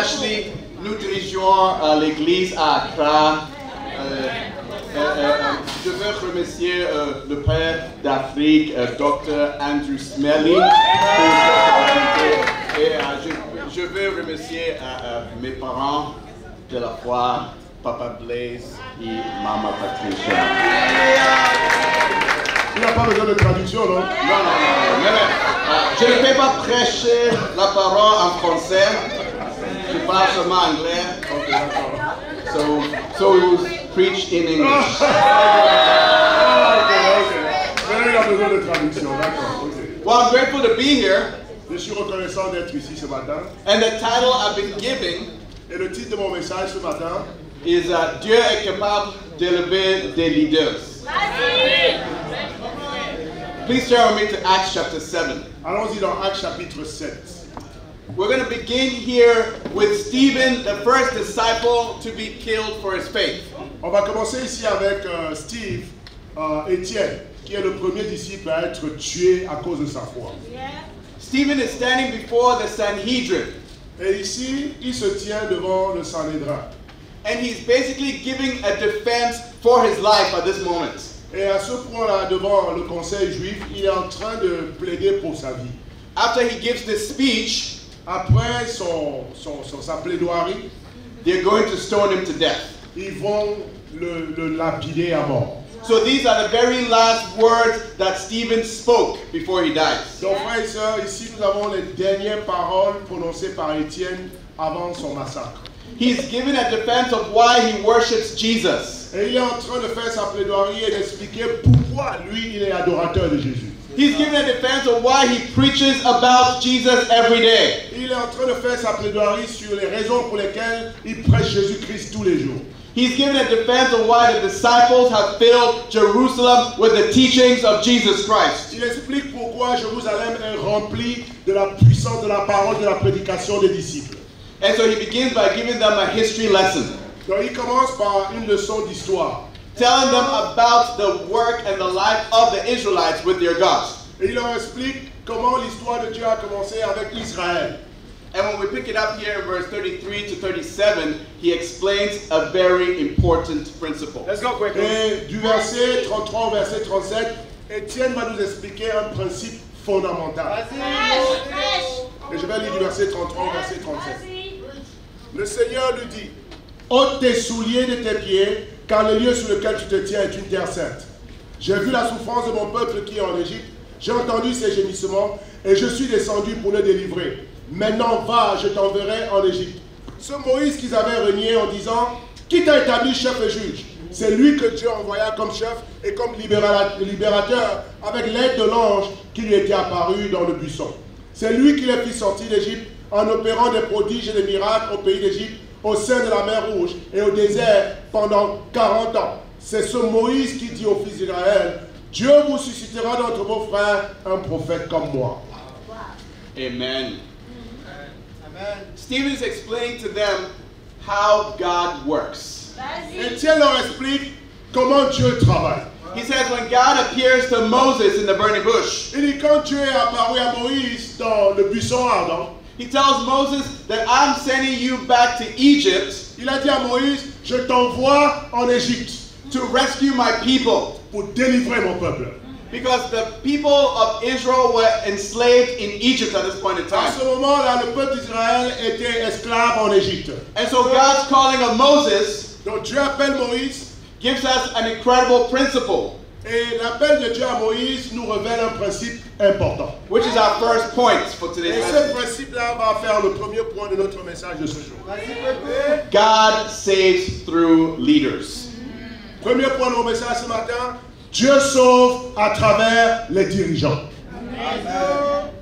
Ashley, nous dirigeons l'église à Accra. Je veux remercier le père d'Afrique, Dr. Andrew Smelly. Et je veux remercier mes parents de la foi, Papa Blaise et Maman Patricia. Il n'a pas besoin de traduction, non? Non. Je ne peux pas prêcher la parole en français. Je parle seulement anglais. Okay, d'accord. So we will preach in English. Mais il a besoin de traduction, d'accord. Okay. Well, I'm grateful to be here. Je suis reconnaissant d'être ici ce matin. And the title I've been giving Et le titre de mon message ce matin is Dieu est capable d'élever des leaders. Please turn with me to Acts chapter 7. Allons-y dans Actes chapitre 7. We're going to begin here with Stephen, the first disciple to be killed for his faith. On va commencer ici avec Steve, Étienne, qui est le premier disciple à être tué à cause de sa foi. Stephen is standing before the Sanhedrin. Et ici, il se tient devant le Sanhédrin. And he's basically giving a defense for his life at this moment. Et à ce point-là, devant le conseil juif, il est en train de plaider pour sa vie. After he gives this speech, Après sa plaidoirie, they're going to stone him to death. ils vont le lapider à mort. So these are the very last words that Stephen spoke before he dies. Donc, frères et sœurs, ici nous avons les dernières paroles prononcées par Étienne avant son massacre. He's given a defense of why he worships Jesus. Et il est en train de faire sa plaidoirie et d'expliquer pourquoi lui, il est adorateur de Jésus. He's given a defense of why he preaches about Jesus every day. Il est en train de faire sa plaidoirie sur les raisons pour lesquelles il prêche Jésus-Christ tous les jours. He's given a defense of why the disciples have filled Jerusalem with the teachings of Jesus Christ. Il explique pourquoi Jérusalem est remplie de la puissance de la parole de la prédication des disciples. And so he begins by giving them a history lesson, Donc il commence par une leçon d'histoire. telling them about the work and the life of the Israelites with their God. Et il leur explique comment l'histoire de Dieu a commencé avec Israël. And when we pick it up here in verse 33 to 37, he explains a very important principle. Let's go quickly. Et du verset 33 au verset 37, Étienne va nous expliquer un principe fondamental. Et je vais lire du verset 33 au verset 37. Le Seigneur lui dit, ôte tes souliers de tes pieds, car le lieu sur lequel tu te tiens est une terre sainte. J'ai vu la souffrance de mon peuple qui est en Égypte, j'ai entendu ses gémissements, et je suis descendu pour le délivrer. Maintenant va, je t'enverrai en Égypte. Ce Moïse qu'ils avaient renié en disant, qui t'a établi chef et juge? C'est lui que Dieu envoya comme chef et comme libérateur avec l'aide de l'ange qui lui était apparu dans le buisson. C'est lui qui les fit sortir d'Égypte en opérant des prodiges et des miracles au pays d'Égypte, au sein de la mer Rouge et au désert pendant 40 ans. C'est ce Moïse qui dit aux fils d'Israël, Dieu vous suscitera d'entre vos frères un prophète comme moi. Amen. Stephen is explaining to them how God works. Étienne leur explique comment Dieu travaille. He says when God appears to Moses in the burning bush, Il dit quand Dieu est apparu à Moïse dans le buisson ardent, he tells Moses that I'm sending you back to Egypt il a dit à Moïse, je t'envoie en Égypte to rescue my people. pour délivrer mon peuple. Because the people of Israel were enslaved in Egypt at this point in À time. ce moment-là, le peuple d'Israël était esclave en Égypte. And so God's calling of Moses Donc Dieu appelle Moïse, gives us an incredible principle, et l'appel de Dieu à Moïse nous révèle un principe important. which is our first point for Et today's ce message. principe-là va faire le premier point de notre message de ce jour. God saves through leaders. Premier point de mon message ce matin, Dieu sauve à travers les dirigeants.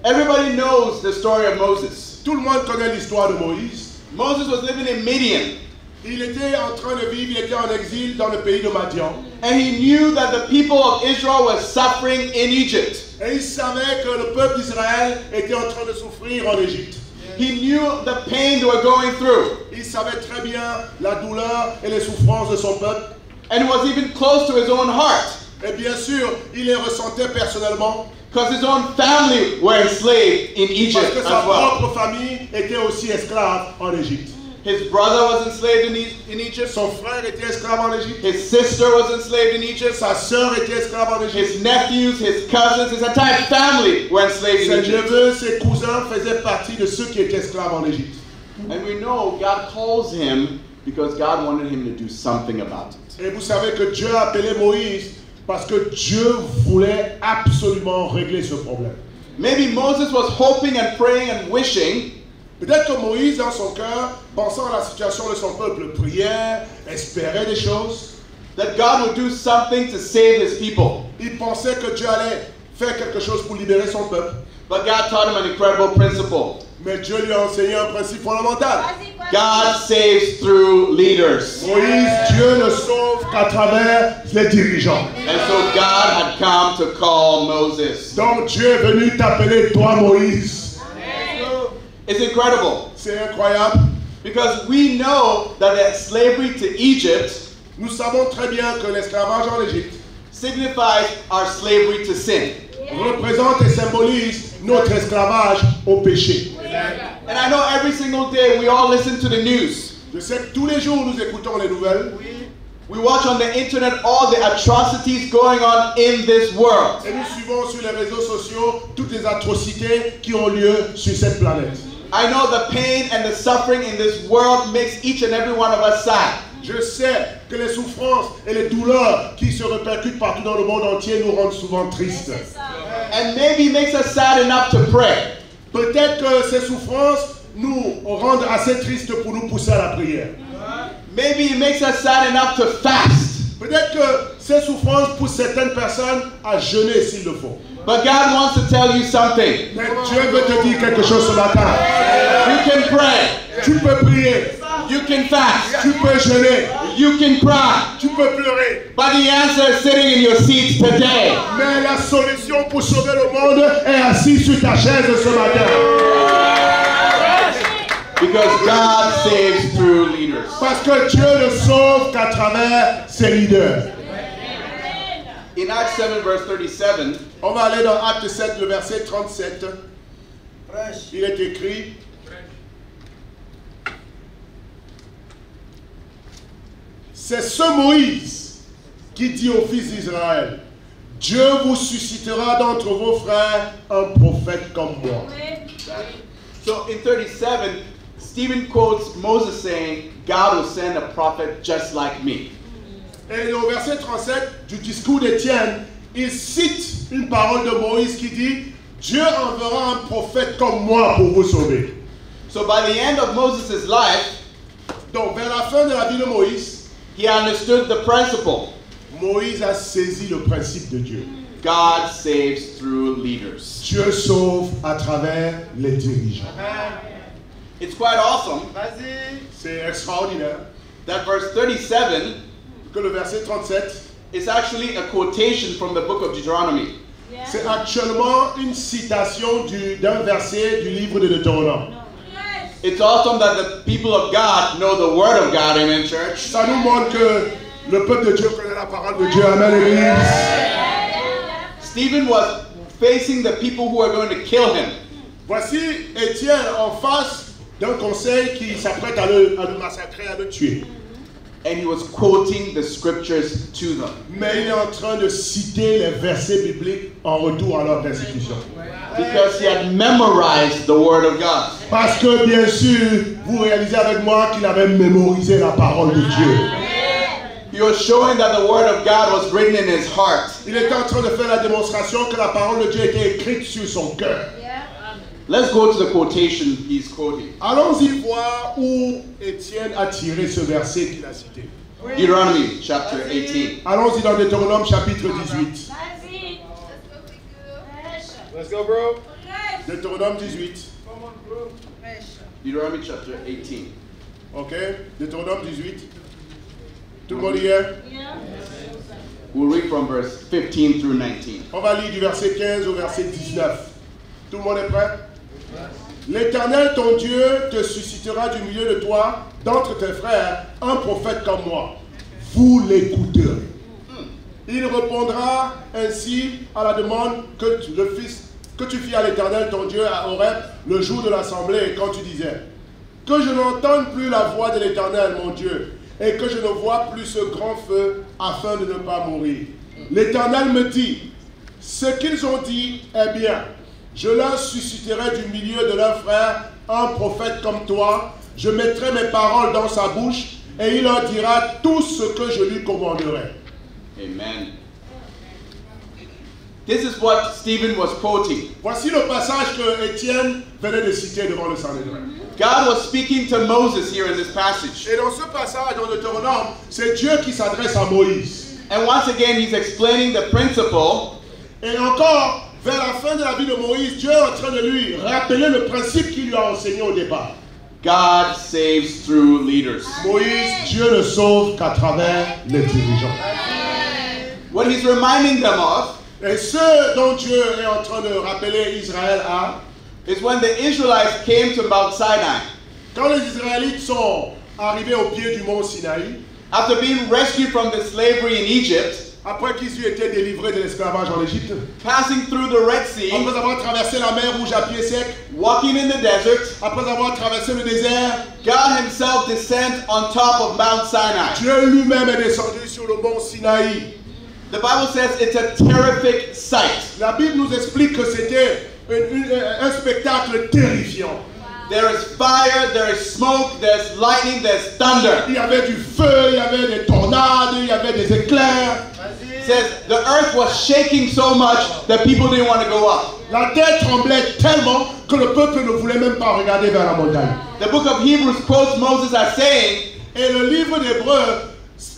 Everybody knows the story of Moses. Tout le monde connaît l'histoire de Moïse. Moses was living in Midian, Il était en train de vivre, il était en exil dans le pays de Madian. and he knew that the people of Israel were suffering in Egypt. Et il savait que le peuple d'Israël était en train de souffrir en Égypte. He knew the pain they were going through, Il savait très bien la douleur et les souffrances de son peuple. and it was even close to his own heart. Et bien sûr, il les ressentait personnellement. Because his own family were enslaved in Egypt Parce que sa as well. propre famille était aussi esclave en Égypte. His brother was enslaved in Egypt. Son frère était esclave en Égypte. His sister was enslaved in Egypt. Sa sœur était esclave en Égypte. His nephews, his cousins, his entire family were enslaved in Ses Egypt. neveux, ses cousins faisaient partie de ceux qui étaient esclaves en Égypte. And we know God calls him because God wanted him to do something about it. Et vous savez que Dieu a appelé Moïse parce que Dieu voulait absolument régler ce problème. Maybe Moses was hoping and praying and wishing Peut-être que Moïse, dans son cœur, pensant à la situation de son peuple, priait, espérait des choses. that God would do something to save his people. Il pensait que Dieu allait faire quelque chose pour libérer son peuple. But God taught him an incredible principle. Mais Dieu lui a enseigné un principe fondamental. God saves through leaders. Moïse, Dieu ne sauve qu'à travers les dirigeants. And so God had come to call Moses. Donc Dieu est venu t'appeler toi, Moïse. It's incredible C'est incroyable. because we know that the slavery to Egypt Nous savons très bien que l'esclavage en Égypte signifies our slavery to sin. représente et symbolise notre esclavage au péché. And I know every single day we all listen to the news. Je sais que tous les jours nous écoutons les nouvelles We watch on the internet all the atrocities going on in this world. et nous suivons sur les réseaux sociaux toutes les atrocités qui ont lieu sur cette planète. I know the pain and the suffering in this world makes each and every one of us sad. Je sais que les souffrances et les douleurs qui se répercutent partout dans le monde entier nous rendent souvent tristes. And maybe makes us sad enough to pray. Peut-être que ces souffrances nous rendent assez tristes pour nous pousser à la prière. Maybe it makes us sad enough to fast. Peut-être que ces souffrances poussent certaines personnes à jeûner s'il le faut. But God wants to tell you something. Mais Dieu veut te dire quelque chose ce matin. You can pray. Tu peux prier, You can fast. tu peux jeûner, You can cry. tu peux pleurer. But the answer is sitting in your seats today. Mais la solution pour sauver le monde est assise sur ta chaise ce matin. Because God saves through leaders. Parce que Dieu ne sauve qu'à travers ses leaders. In Acts 7 verse 37, On va aller dans Acte 7, le verset 37. Il est écrit: c'est ce Moïse qui dit aux fils d'Israël: Dieu vous suscitera d'entre vos frères un prophète comme moi. so in 37, Stephen quotes Moses saying, God will send a prophet just like me. Et au verset 37 du discours d'Étienne, il cite une parole de Moïse qui dit: Dieu enverra un prophète comme moi pour vous sauver. So by the end of Moses' life, Donc vers la fin de la vie de Moïse, he understood the principle. Moïse a saisi le principe de Dieu. God saves through leaders. Dieu sauve à travers les dirigeants. It's quite awesome C'est extraordinaire that verse 37 que le verset 37, is actually a quotation from the book of Deuteronomy. c'est actuellement une citation d'un verset du livre de Deutéronome. It's awesome that the people of God know the word of God, amen, church. Ça nous montre que le peuple de Dieu connaît la parole de Dieu. Amen, l'église. Stephen was facing the people who are going to kill him. Voici Étienne en face d'un conseil qui s'apprête à le massacrer, à le tuer. And he was quoting the scriptures to them. Mais il est en train de citer les versets bibliques en retour à leur persécution. Because he had memorized the word of God. Parce que bien sûr, vous réalisez avec moi qu'il avait mémorisé la parole de Dieu. He was showing that the word of God was written in his heart. Il était en train de faire la démonstration que la parole de Dieu était écrite sur son cœur. Let's go to the quotation he's quoting. Allons-y voir où Étienne a tiré ce verset qu'il a cité. Deuteronomy chapter 18. Allons-y dans Deutéronome chapitre 18. Let's go, bro. Deutéronome 18. Deuteronomy chapter 18. Ok? Deutéronome 18. Tout le monde y est? We'll read from verse 15 through 19. On va lire du verset 15 au verset 19. Tout le monde est prêt? L'Éternel, ton Dieu, te suscitera du milieu de toi, d'entre tes frères, un prophète comme moi. Vous l'écouterez. Il répondra ainsi à la demande que tu fis à l'Éternel, ton Dieu, à Horeb, le jour de l'assemblée, quand tu disais, que je n'entende plus la voix de l'Éternel, mon Dieu, et que je ne vois plus ce grand feu, afin de ne pas mourir. L'Éternel me dit, ce qu'ils ont dit est bien. Je leur susciterai du milieu de leurs frères un prophète comme toi. Je mettrai mes paroles dans sa bouche, et il leur dira tout ce que je lui commanderai. Amen. This is what Stephen was quoting. Voici le passage que Étienne venait de citer devant le Sanhédrin. God was speaking to Moses here in this passage. Et dans ce passage, dans Deutéronome, c'est Dieu qui s'adresse à Moïse. And once again, he's explaining the principle. Et encore, vers la fin de la vie de Moïse, Dieu est en train de lui rappeler le principe qu'il lui a enseigné au départ. God saves through leaders. Moïse, Dieu ne sauve qu'à travers les dirigeants. What he's reminding them of Et ce dont Dieu est en train de rappeler Israël à, is when the Israelites came to Mount Sinai. quand les Israélites sont arrivés au pied du mont Sinaï, After being rescued from the slavery in Egypt, après qu'ils eurent été délivrés de l'esclavage en Égypte, passing through the Red Sea, après avoir traversé la mer Rouge à pied sec, walking in the desert, après avoir traversé le désert, God himself descends on top of Mount Sinai. Dieu lui-même est descendu sur le mont Sinaï. The Bible says it's a terrific sight. La Bible nous explique que c'était un spectacle terrifiant. There is fire, there is smoke, there's lightning, there's thunder. Il y avait du feu, il y avait des tornades, il y avait des éclairs. It says the earth was shaking so much that people didn't want to go up. La terre tremblait tellement que le peuple ne voulait même pas regarder vers la montagne. The book of Hebrews quotes Moses as saying, Et le livre d'Hébreux,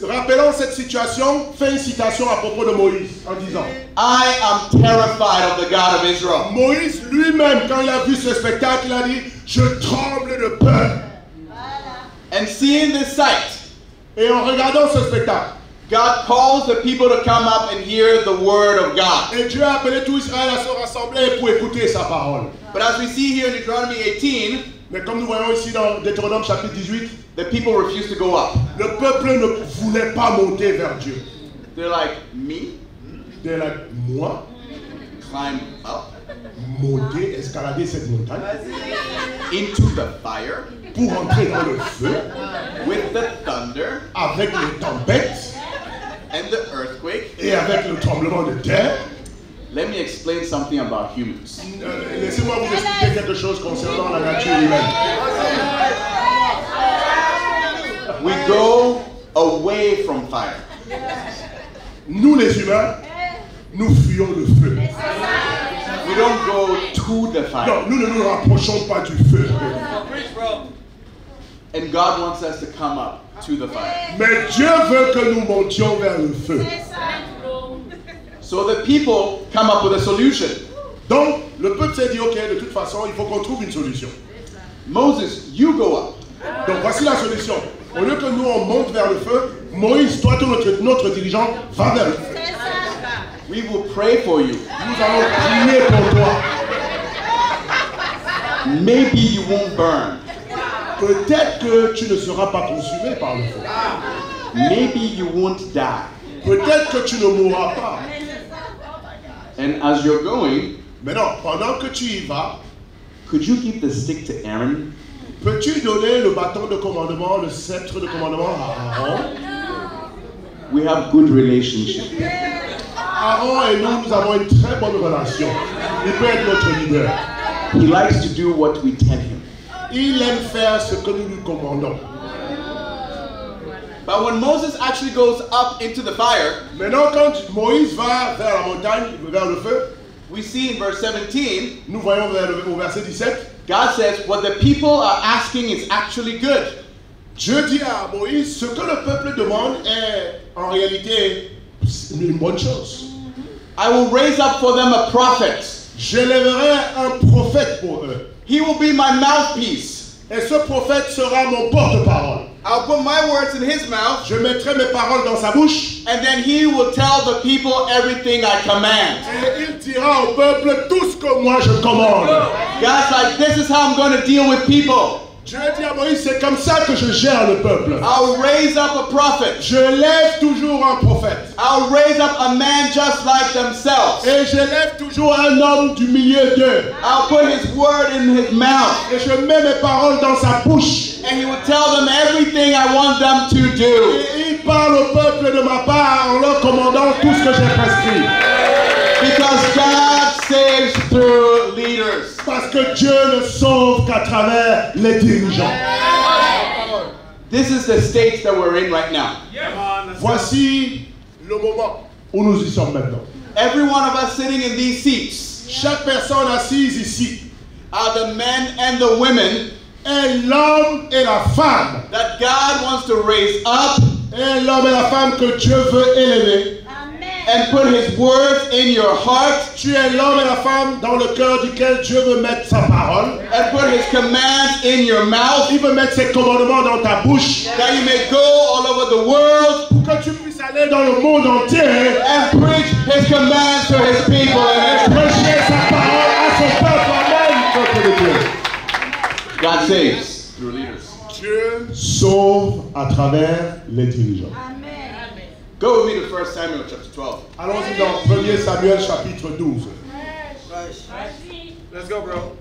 rappelant cette situation, fait une citation à propos de Moïse en disant, I am terrified of the God of Israel. Moïse lui-même, quand il a vu ce spectacle, il a dit, je tremble de peur. And seeing this sight, Et en regardant ce spectacle, God calls the people to come up and hear the word of God. et Dieu a appelé tout Israël à se rassembler pour écouter sa parole. But as we see here in Deuteronomy 18, Mais comme nous voyons ici dans Deutéronome chapitre 18, the people refuse to go up. le peuple ne voulait pas monter vers Dieu. They're like, me? They're like, moi, Climb up monter, escalader cette montagne into the fire pour entrer dans le feu with the thunder avec les tempêtes and the earthquake. et avec le tremblement de terre. Let me explain something about humans. Laissez-moi vous expliquer quelque chose concernant la nature humaine. We go away from fire. Nous les humains, nous fuyons le feu. We don't go to the fire. Non, nous ne nous rapprochons pas du feu. And God wants us to come up to the fire. Mais Dieu veut que nous montions vers le feu. So the people come up with a solution. Donc, le peuple s'est dit, ok, de toute façon, il faut qu'on trouve une solution. Moses, you go up. Donc, voici la solution. Au lieu que nous, on monte vers le feu, Moïse, toi, notre dirigeant, va vers le feu. We will pray for you. Nous allons prier pour toi. Maybe you won't burn. Peut-être que tu ne seras pas consumé par le feu. Maybe you won't die. Peut-être que tu ne mourras pas. And as you're going, Maintenant, pendant que tu y vas, could you give the stick to Aaron? peux-tu donner le bâton de commandement, le sceptre de commandement à Aaron? We have good relationship. Aaron et nous avons une très bonne relation. Il peut être notre leader. He likes to do what we tell him. Il aime faire ce que nous lui commandons. But when Moses actually goes up into the fire, Maintenant, quand Moïse va vers la montagne, vers le feu, we see in verse 17, nous voyons au verset 17, God says, what the people are asking is actually good. Dieu dit à Moïse, ce que le peuple demande est en réalité une bonne chose. I will raise up for them a prophet. J'élèverai un prophète pour eux. He will be my mouthpiece. Et ce prophète sera mon porte-parole. I'll put my words in his mouth, Je mettrai mes paroles dans sa bouche. and then he will tell the people everything I command. Et il dira au peuple tout ce que moi je commande. God's like, this is how I'm going to deal with people. Dieu dit à Moïse, c'est comme ça que je gère le peuple. I'll raise up a prophet. Je lève toujours un prophète. I'll raise up a man just like themselves. Et je lève toujours un homme du milieu d'eux. I'll put his word in his mouth. Et je mets mes paroles dans sa bouche. And he will tell them everything I want them to do. Et il parle au peuple de ma part en leur commandant tout ce que j'ai prescrit. Because God saves through leaders. Parce que Dieu ne sauve qu'à travers les dirigeants. This is the state that we're in right now. Voici le moment où nous y sommes maintenant. Every one of us sitting in these seats Chaque personne assise ici are the men and the women est l'homme et la femme. that God wants to raise up Et l'homme et la femme que Dieu veut élever. and put his words in your heart Tu es l'homme et la femme dans le cœur duquel Dieu veut mettre sa parole. and put his commands in your mouth Il veut mettre ses commandements dans ta bouche that you may go all over the world pour que tu puisses aller dans le monde entier and preach his commands to his people. et prêcher sa parole à son peuple. Amen, peuple de Dieu. God saves through leaders. Dieu sauve à travers les dirigeants. Go with me to 1 Samuel chapter 12. Allons-y dans 1er Samuel chapitre 12. Let's go, bro.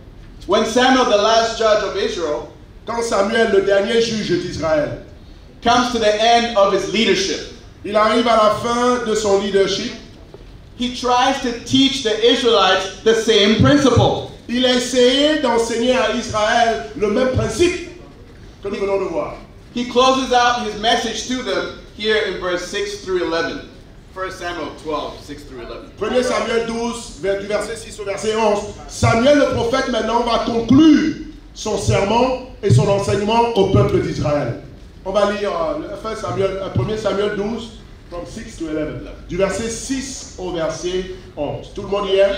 When Samuel, the last judge of Israel, Quand Samuel, le dernier juge d'Israël, comes to the end of his leadership, il arrive à la fin de son leadership, he tries to teach the Israelites the same principle. il a essayé d'enseigner à Israël le même principe que nous venons de voir. He closes out his message to them here in verse 6 through 11. 1 Samuel 12, 6 through 11. 1er Samuel 12, du verset 6 au verset 11. Samuel le prophète maintenant va conclure son sermon et son enseignement au peuple d'Israël. On va lire 1er Samuel 12, from 6 to 11. Du verset 6 au verset 11. Tout le monde y est?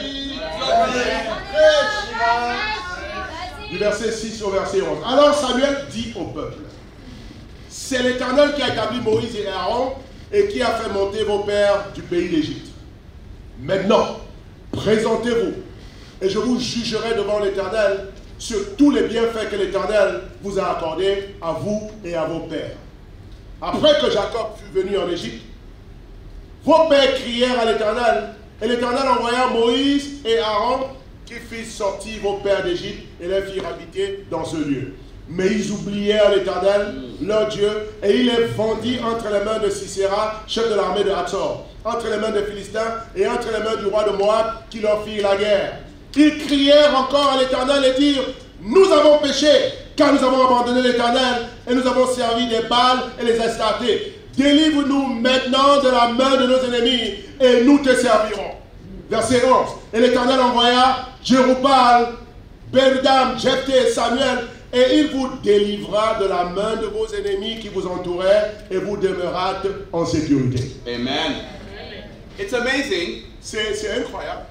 Du verset 6 au verset 11. Alors Samuel dit au peuple, c'est l'Éternel qui a établi Moïse et Aaron et qui a fait monter vos pères du pays d'Égypte. Maintenant, présentez-vous et je vous jugerai devant l'Éternel sur tous les bienfaits que l'Éternel vous a accordés à vous et à vos pères. Après que Jacob fut venu en Égypte, vos pères crièrent à l'Éternel et l'Éternel envoya Moïse et Aaron qui firent sortir vos pères d'Égypte et les firent habiter dans ce lieu. Mais ils oublièrent l'Éternel, leur Dieu, et il les vendit entre les mains de Sisera, chef de l'armée de Hatzor, entre les mains des Philistins et entre les mains du roi de Moab, qui leur fit la guerre. Ils crièrent encore à l'Éternel et dirent, nous avons péché, car nous avons abandonné l'Éternel, et nous avons servi des Baals et les Astartés. Délivre-nous maintenant de la main de nos ennemis, et nous te servirons. Verset 11. Et l'Éternel envoya Jérubbal, Berdam, Jephthé et Samuel, et il vous délivra de la main de vos ennemis qui vous entouraient, et vous demeurâtes en sécurité. Amen. It's amazing C'est incroyable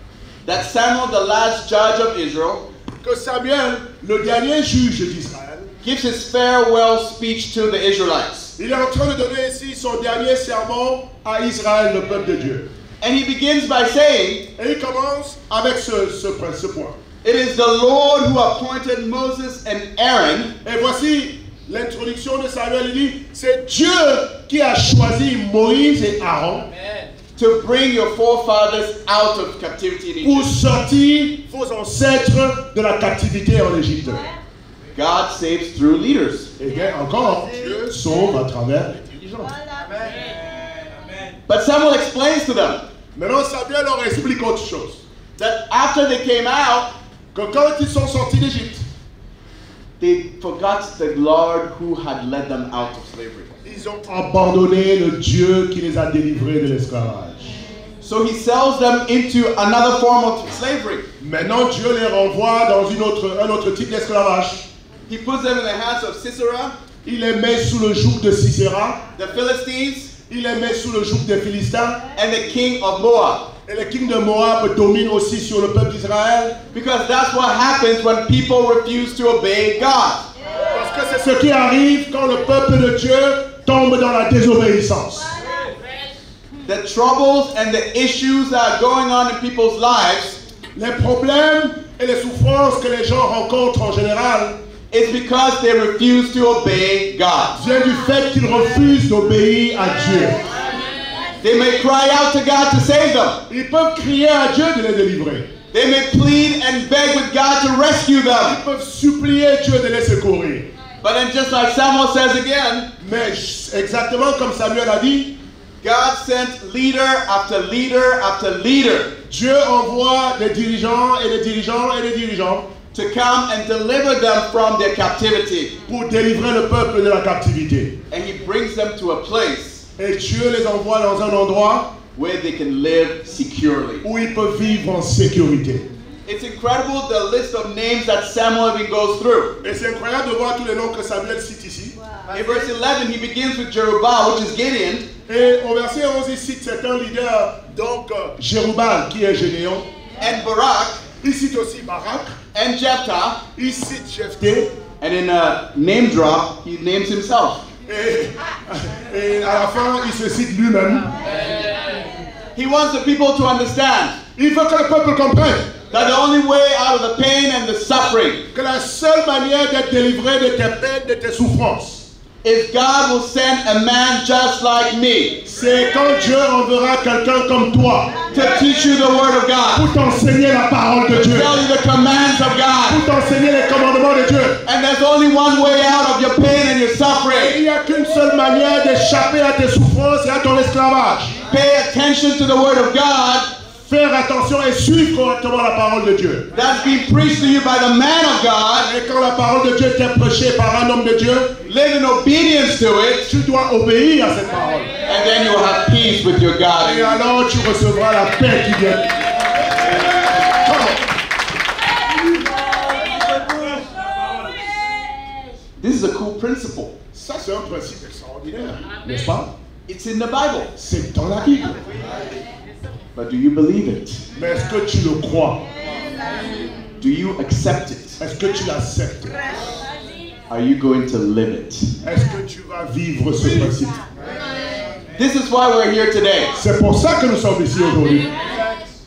that Samuel, the last judge of Israel, que Samuel, le dernier juge d'Israël, gives his farewell speech to the Israelites. il est en train de donner ici son dernier sermon à Israël, le peuple de Dieu. And he begins by saying, Et il commence avec ce point. it is the Lord who appointed Moses and Aaron Et voici l'introduction de Samuel. Il dit, c'est Dieu qui a choisi Moïse et Aaron to bring your forefathers out of captivity in pour Egypt. sortir vos ancêtres de la captivité en Égypte. God saves through leaders. Et bien encore, Dieu sauve à travers les dirigeants. But Samuel explains to them Maintenant, Samuel leur explique autre chose. that after they came out, Que quand ils sont sortis d'Égypte, they forgot the Lord who had led them out of slavery. ils ont abandonné le Dieu qui les a délivrés de l'esclavage. So he sells them into another form of slavery. Maintenant, Dieu les renvoie dans un autre type d'esclavage. He puts them in the hands of Sisera, Il les met sous le joug de Sisera. the Philistines, Il les met sous le joug des Philistins. and the king of Moab. Et le king de Moab domine aussi sur le peuple d'Israël. Because that's what happens when people refuse to obey God. Parce que c'est ce qui arrive quand le peuple de Dieu tombe dans la désobéissance. The troubles and the issues that are going on in people's lives Les problèmes et les souffrances que les gens rencontrent en général It's because they refuse to obey God. vient du fait qu'ils refusent d'obéir à Dieu. They may cry out to God to save them. Ils peuvent crier à Dieu de les délivrer. They may plead and beg with God to rescue Ils them. peuvent supplier Dieu de les secourir. But then just like Samuel says again, Mais exactement comme Samuel a dit, God sent leader after leader after leader Dieu envoie des dirigeants et des dirigeants et des dirigeants to come and deliver them from their captivity. pour délivrer le peuple de la captivité. And he brings them to a place Et Dieu les envoie dans un endroit where they can live securely. où ils peuvent vivre en sécurité. It's incredible the list of names that Samuel even goes through. Et c'est incroyable de voir tous les noms que Samuel cite ici. In verse 11, he begins with Jerubbaal, which is Gideon. Et au verset 11, il cite certains leaders, donc Jérubal qui est Gédéon. And Barak, Il cite aussi Barak. and Jephthah, Il cite Jephthé. and in a name drop, he names himself. Et à la fin, il se cite lui-même. He wants the people to understand Il veut que le peuple comprenne that the only way out of the pain and the suffering que la seule manière d'être délivré de tes peines, de tes souffrances, is God will send a man just like me c'est quand Dieu enverra quelqu'un comme toi to teach you the word of God, pour t'enseigner la parole de Dieu, tell you the commands of God. pour t'enseigner les commandements de Dieu. And there's only one way out of your pain and your Et suffering. il n'y a qu'une seule manière d'échapper à tes souffrances et à ton esclavage. Pay attention to the word of God Faire attention et suivre correctement la parole de Dieu. that's being preached to you by the man of God. Et quand la parole de Dieu t'est prêchée par un homme de Dieu, Live in obedience to it, tu dois obéir à cette parole. and then you will have peace with your God. Et alors tu recevras la paix qui vient. This is a cool principle. Ça, c'est un principe extraordinaire, n'est-ce pas? It's in the Bible. C'est dans la Bible. But do you believe it? Mais est-ce que tu le crois? Do you accept it? Est-ce que tu l'acceptes? Are you going to live it? Est-ce que tu vas vivre ce principe? This is why we're here today. C'est pour ça que nous sommes ici aujourd'hui.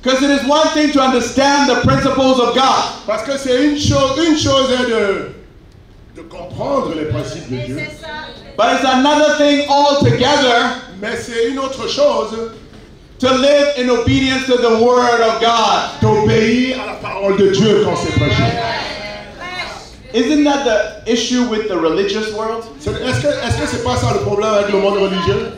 Because it is one thing to understand the principles of God. Parce que c'est une chose est de comprendre les principes de Dieu. But it's another thing altogether Mais c'est une autre chose to live in obedience to the Word of God. d'obéir à la parole de Dieu quand c'est prêché. Isn't that the issue with the religious world? Est-ce que c'est pas ça le problème avec le monde religieux?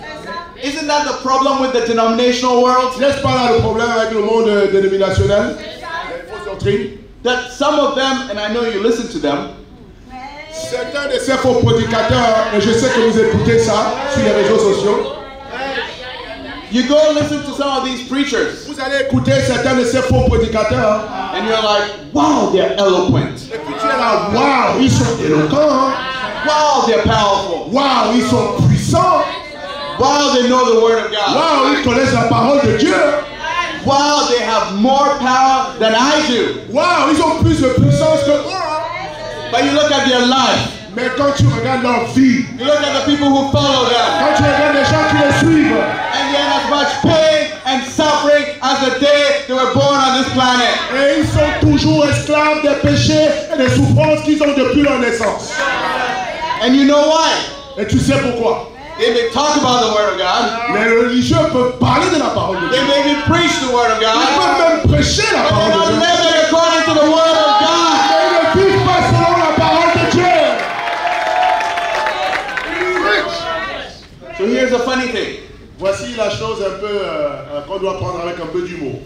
Isn't that the problem with the denominational world? N'est-ce pas là le problème avec le monde dénominationnel? Les fausses doctrines. That some of them, and I know you listen to them, Certains de ces faux prédicateurs, et je sais que vous écoutez ça sur les réseaux sociaux, you go listen to some of these preachers, vous allez écouter certains de ces faux prédicateurs, and you're like, wow, they're eloquent. et puis tu es là, waouh, ils sont éloquents, hein? Wow, they're powerful. Waouh, ils sont puissants, Wow, they know the Word of God. waouh, ils connaissent la parole de Dieu, Wow, they have more power than I do. waouh, ils ont plus de puissance que moi. But you look at their life, Mais quand tu regardes leur vie, you look at the people who follow them, quand tu regardes les gens qui les suivent, and they're in as much pain and suffering as the day they were born on this planet. et ils sont toujours esclaves des péchés et des souffrances qu'ils ont depuis leur naissance. And you know why? Et tu sais pourquoi? They may talk about the Word of God. Les religieux peuvent parler de la parole de They Dieu. may even preach the Word of Ils God. peuvent même prêcher la But they're parole de not Dieu. living according to the Word of God. Mais ils ne vivent pas selon la parole de Dieu. So here's a funny thing. Voici la chose un peu qu'on doit prendre avec un peu d'humour.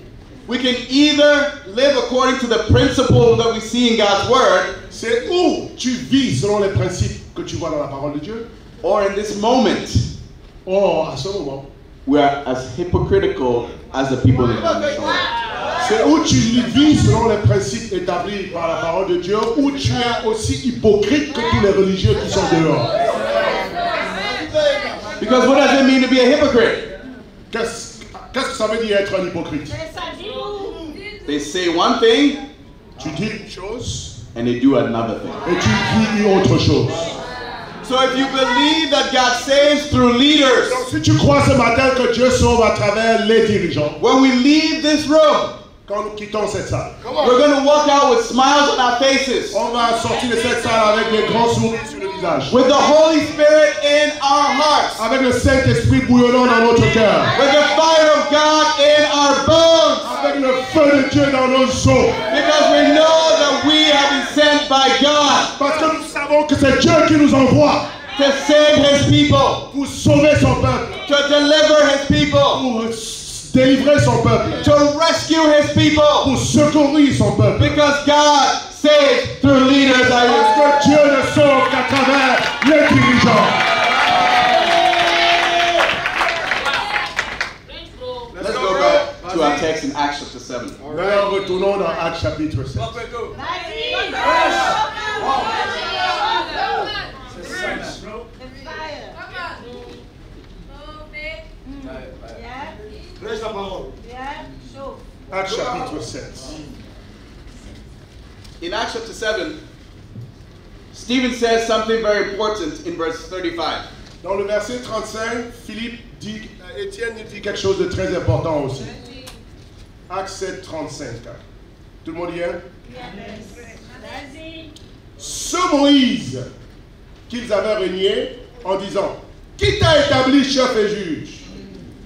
We can either live according to the principle that we see in God's Word, C'est où tu vis selon les principes que tu vois dans la parole de Dieu. or in this moment, Or, à ce moment, we are as hypocritical as the people in the denominational world. c'est où tu vis selon les principes établis par la parole de Dieu, où tu es aussi hypocrite que tous les religieux qui sont dehors. Because what does it mean to be a hypocrite? Qu'est-ce que ça veut dire être un hypocrite? They say one thing Tu dis une chose and they do another thing. et tu dis une autre chose. So if you believe that God saves through leaders, Donc si tu crois ce matin que Dieu sauve à travers les dirigeants, when we leave this room, quand nous quittons cette salle. We're going to walk out with smiles on our faces, On va sortir de cette salle avec des grands sourires sur le visage. with the Holy Spirit in our hearts, Avec le Saint-Esprit bouillonnant dans notre cœur. with the fire of God in our bones, Avec le feu de Dieu dans nos os. because we know that we have been sent by God Parce que nous savons que c'est Dieu qui nous envoie to save His people, pour sauver son peuple. to deliver His people, Pour délivrer son peuple. to rescue His people, Pour secourir son peuple. because God saves through leaders. Parce que Dieu ne sauve qu'à travers les dirigeants. Let's go back to our text in Acts chapter 7. Maintenant, retournons dans Actes chapitre 7. Actes chapitre 7. In Acts chapter 7, Stephen says something very important in verse 35. Dans le verset 35, Étienne dit quelque chose de très important aussi. Actes 7, 35. Tout le monde y est? Ce Moïse qu'ils avaient régné en disant, qui t'a établi chef et juge?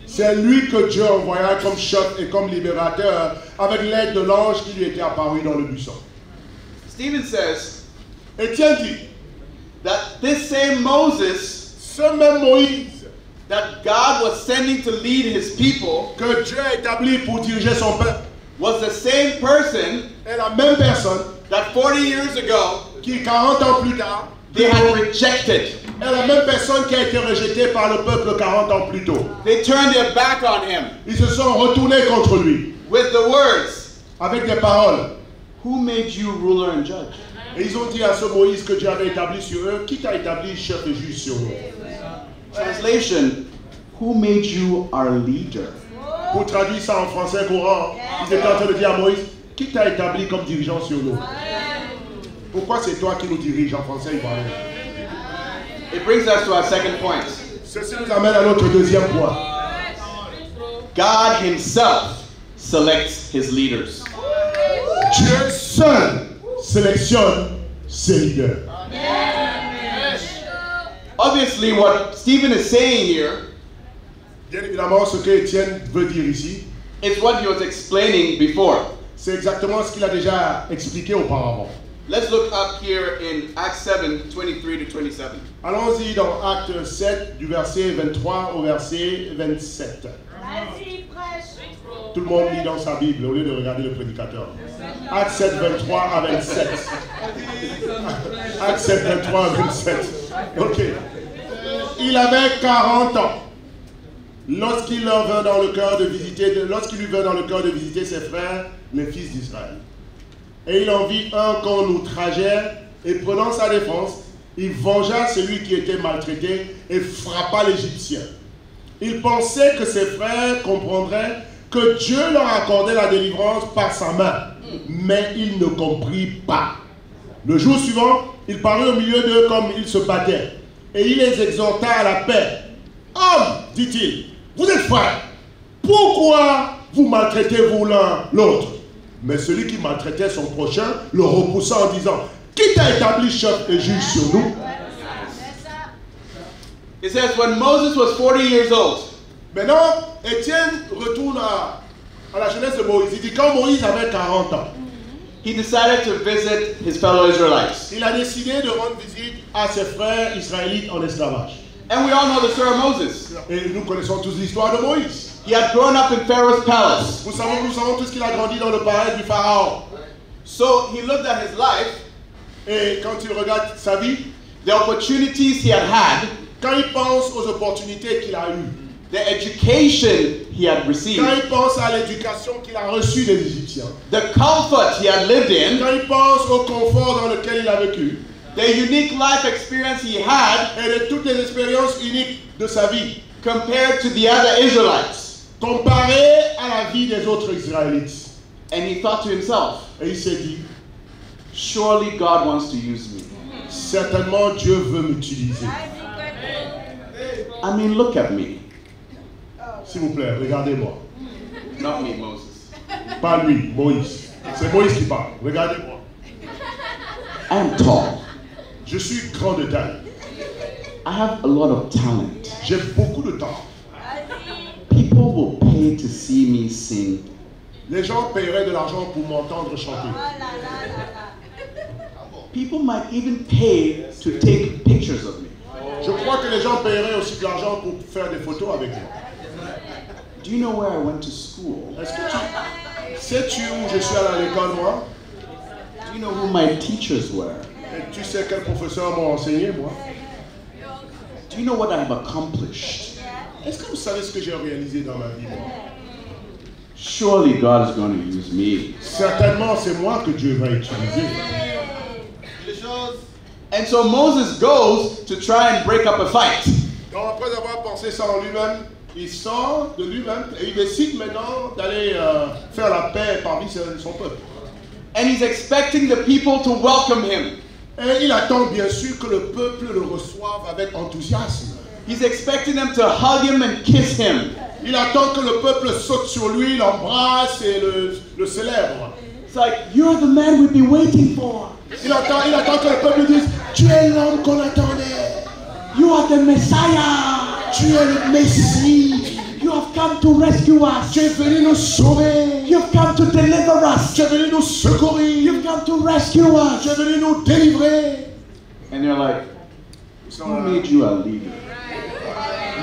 C'est lui que Dieu envoya comme chef et comme libérateur avec l'aide de l'ange qui lui était apparu dans le buisson. Stephen says Étienne dit, that this same Moses ce même Moïse that God was sending to lead his people que Dieu a établi pour diriger son peuple was the same person est la même personne that 40 years ago qui 40 ans plus tard they had rejected. est la même personne qui a été rejetée par le peuple 40 ans plus tôt. They turned their back on him Ils se sont retournés contre lui with the words, avec des paroles. "Who made you ruler and judge?" Et ils ont dit à ce Moïse que Dieu avait établi sur eux, qui t'a établi chef et juge sur nous? Translation, who made you our leader? Pour traduire ça en français courant, ils étaient en train de dire à Moïse, qui t'a établi comme dirigeant sur nous? Pourquoi c'est toi qui nous dirige en français ivoirien? It brings us to our second point. Ceci nous amène à notre deuxième point. God himself selects his leaders. Dieu seul sélectionne ses leaders. Obviously, what Stephen is saying here Bien évidemment, ce que Étienne veut dire ici, is what he was explaining before. c'est exactement ce qu'il a déjà expliqué auparavant. Let's look up here in Acts 7, 23 to 27. Allons-y dans Acte 7, du verset 23 au verset 27. Vas-y, prêche. Tout le monde lit dans sa Bible au lieu de regarder le prédicateur. Acte 7, 23 à 27. Acte 7, 23 à 27. Ok. Il avait 40 ans lorsqu'il lui vint dans le cœur de visiter ses frères, les fils d'Israël. Et il en vit un qu'on outrageait, et prenant sa défense, il vengea celui qui était maltraité et frappa l'Égyptien. Il pensait que ses frères comprendraient que Dieu leur accordait la délivrance par sa main, mais il ne comprit pas. Le jour suivant, il parut au milieu d'eux comme ils se battaient, et il les exhorta à la paix. « Hommes, dit-il, vous êtes frères, pourquoi vous maltraitez-vous l'un l'autre ?» Mais celui qui maltraitait son prochain le repoussa en disant, « Qui t'a établi chef et juge sur nous ?» It says, when Moses was 40 years old, Maintenant, Étienne retourne à la jeunesse de Moïse. Il dit, quand Moïse avait 40 ans, he decided to visit his fellow Israelites. il a décidé de rendre visite à ses frères israélites en esclavage. And we all know the story of Moses. Et nous connaissons tous l'histoire de Moïse. He had grown up in Pharaoh's palace. Nous savons tous qu'il a grandi dans le palais du Pharaon. So he looked at his life, Et quand il regarde sa vie, the opportunities he had, quand il pense aux opportunités qu'il a eues, the education he had received, quand il pense à l'éducation qu'il a reçue des Égyptiens, the comfort he had lived in, quand il pense au confort dans lequel il a vécu, the unique life experience he had et de toutes les expériences uniques de sa vie, compared to the other Israelites. comparé à la vie des autres Israélites. And he thought to himself, Et il s'est dit, surely God wants to use me. certainement Dieu veut m'utiliser. I mean, look at me. S'il vous plaît, regardez-moi. Not me, Moses. Pas lui, Moïse. C'est Moïse qui parle. Regardez-moi. I am tall. Je suis grand de taille. I have a lot of talent. J'ai beaucoup de temps. People will pay to see me sing. Les gens paieraient de l'argent pour m'entendre chanter. People might even pay to take pictures of me. Je crois que les gens paieraient aussi de l'argent pour faire des photos avec moi. Do you know where I went to school? Est-ce que tu sais-tu où je suis allé à l'école, moi? Do you know who my teachers were? Et tu sais quels professeurs m'ont enseigné, moi? Do you know what I have accomplished? Est-ce que vous savez ce que j'ai réalisé dans ma vie, moi? Surely God is going to use me. Certainement, c'est moi que Dieu va utiliser. And so Moses goes to try and break up a fight. Donc, après avoir pensé ça en lui-même, il sort de lui-même et il décide maintenant d'aller faire la paix parmi son peuple. And he's expecting the people to welcome him. Et il attend bien sûr que le peuple le reçoive avec enthousiasme. He's expecting them to hug him and kiss him. Il attend que le peuple saute sur lui, l'embrasse et le célèbre. It's like, you're the man we've been waiting for. Il attend que le peuple dise, tu es l'homme qu'on attendait. You are the Messiah. Tu es le Messie. You have come to rescue us. Tu es venu nous sauver. You've come to deliver us. Tu es venu nous secourir. You've come to rescue us. Tu es venu nous délivrer. And they're like, who made you a leader?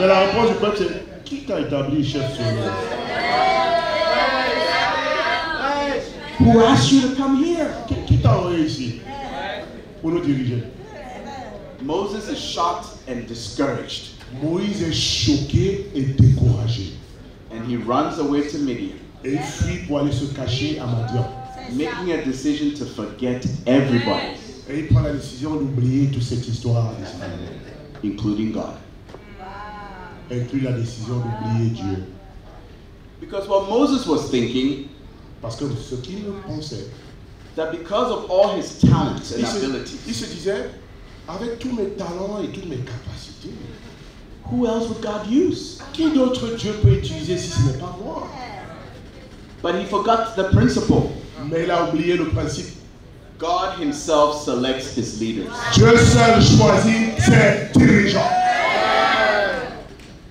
Mais la réponse du peuple c'est, qui t'a établi chef sur nous? Who asked you to come here? Qui t'a envoyé ici pour nous diriger? Moses is shocked and discouraged. Moïse est choqué et découragé. And he runs away to Midian, Et il fuit pour aller se cacher à Madian. making a decision to forget everybody, Et il prend la décision d'oublier toute cette histoire d'Israël. including God. Inclut la décision d'oublier Dieu. Because what Moses was thinking, Parce que ce qu'il pensait, that because of all his talents and il abilities, se disait, avec tous mes talents et toutes mes capacités, who else would God use? qui d'autre Dieu peut utiliser si ce n'est pas moi? But he forgot the principle. Mais il a oublié le principe. God himself selects his leaders. Dieu seul choisit ses dirigeants.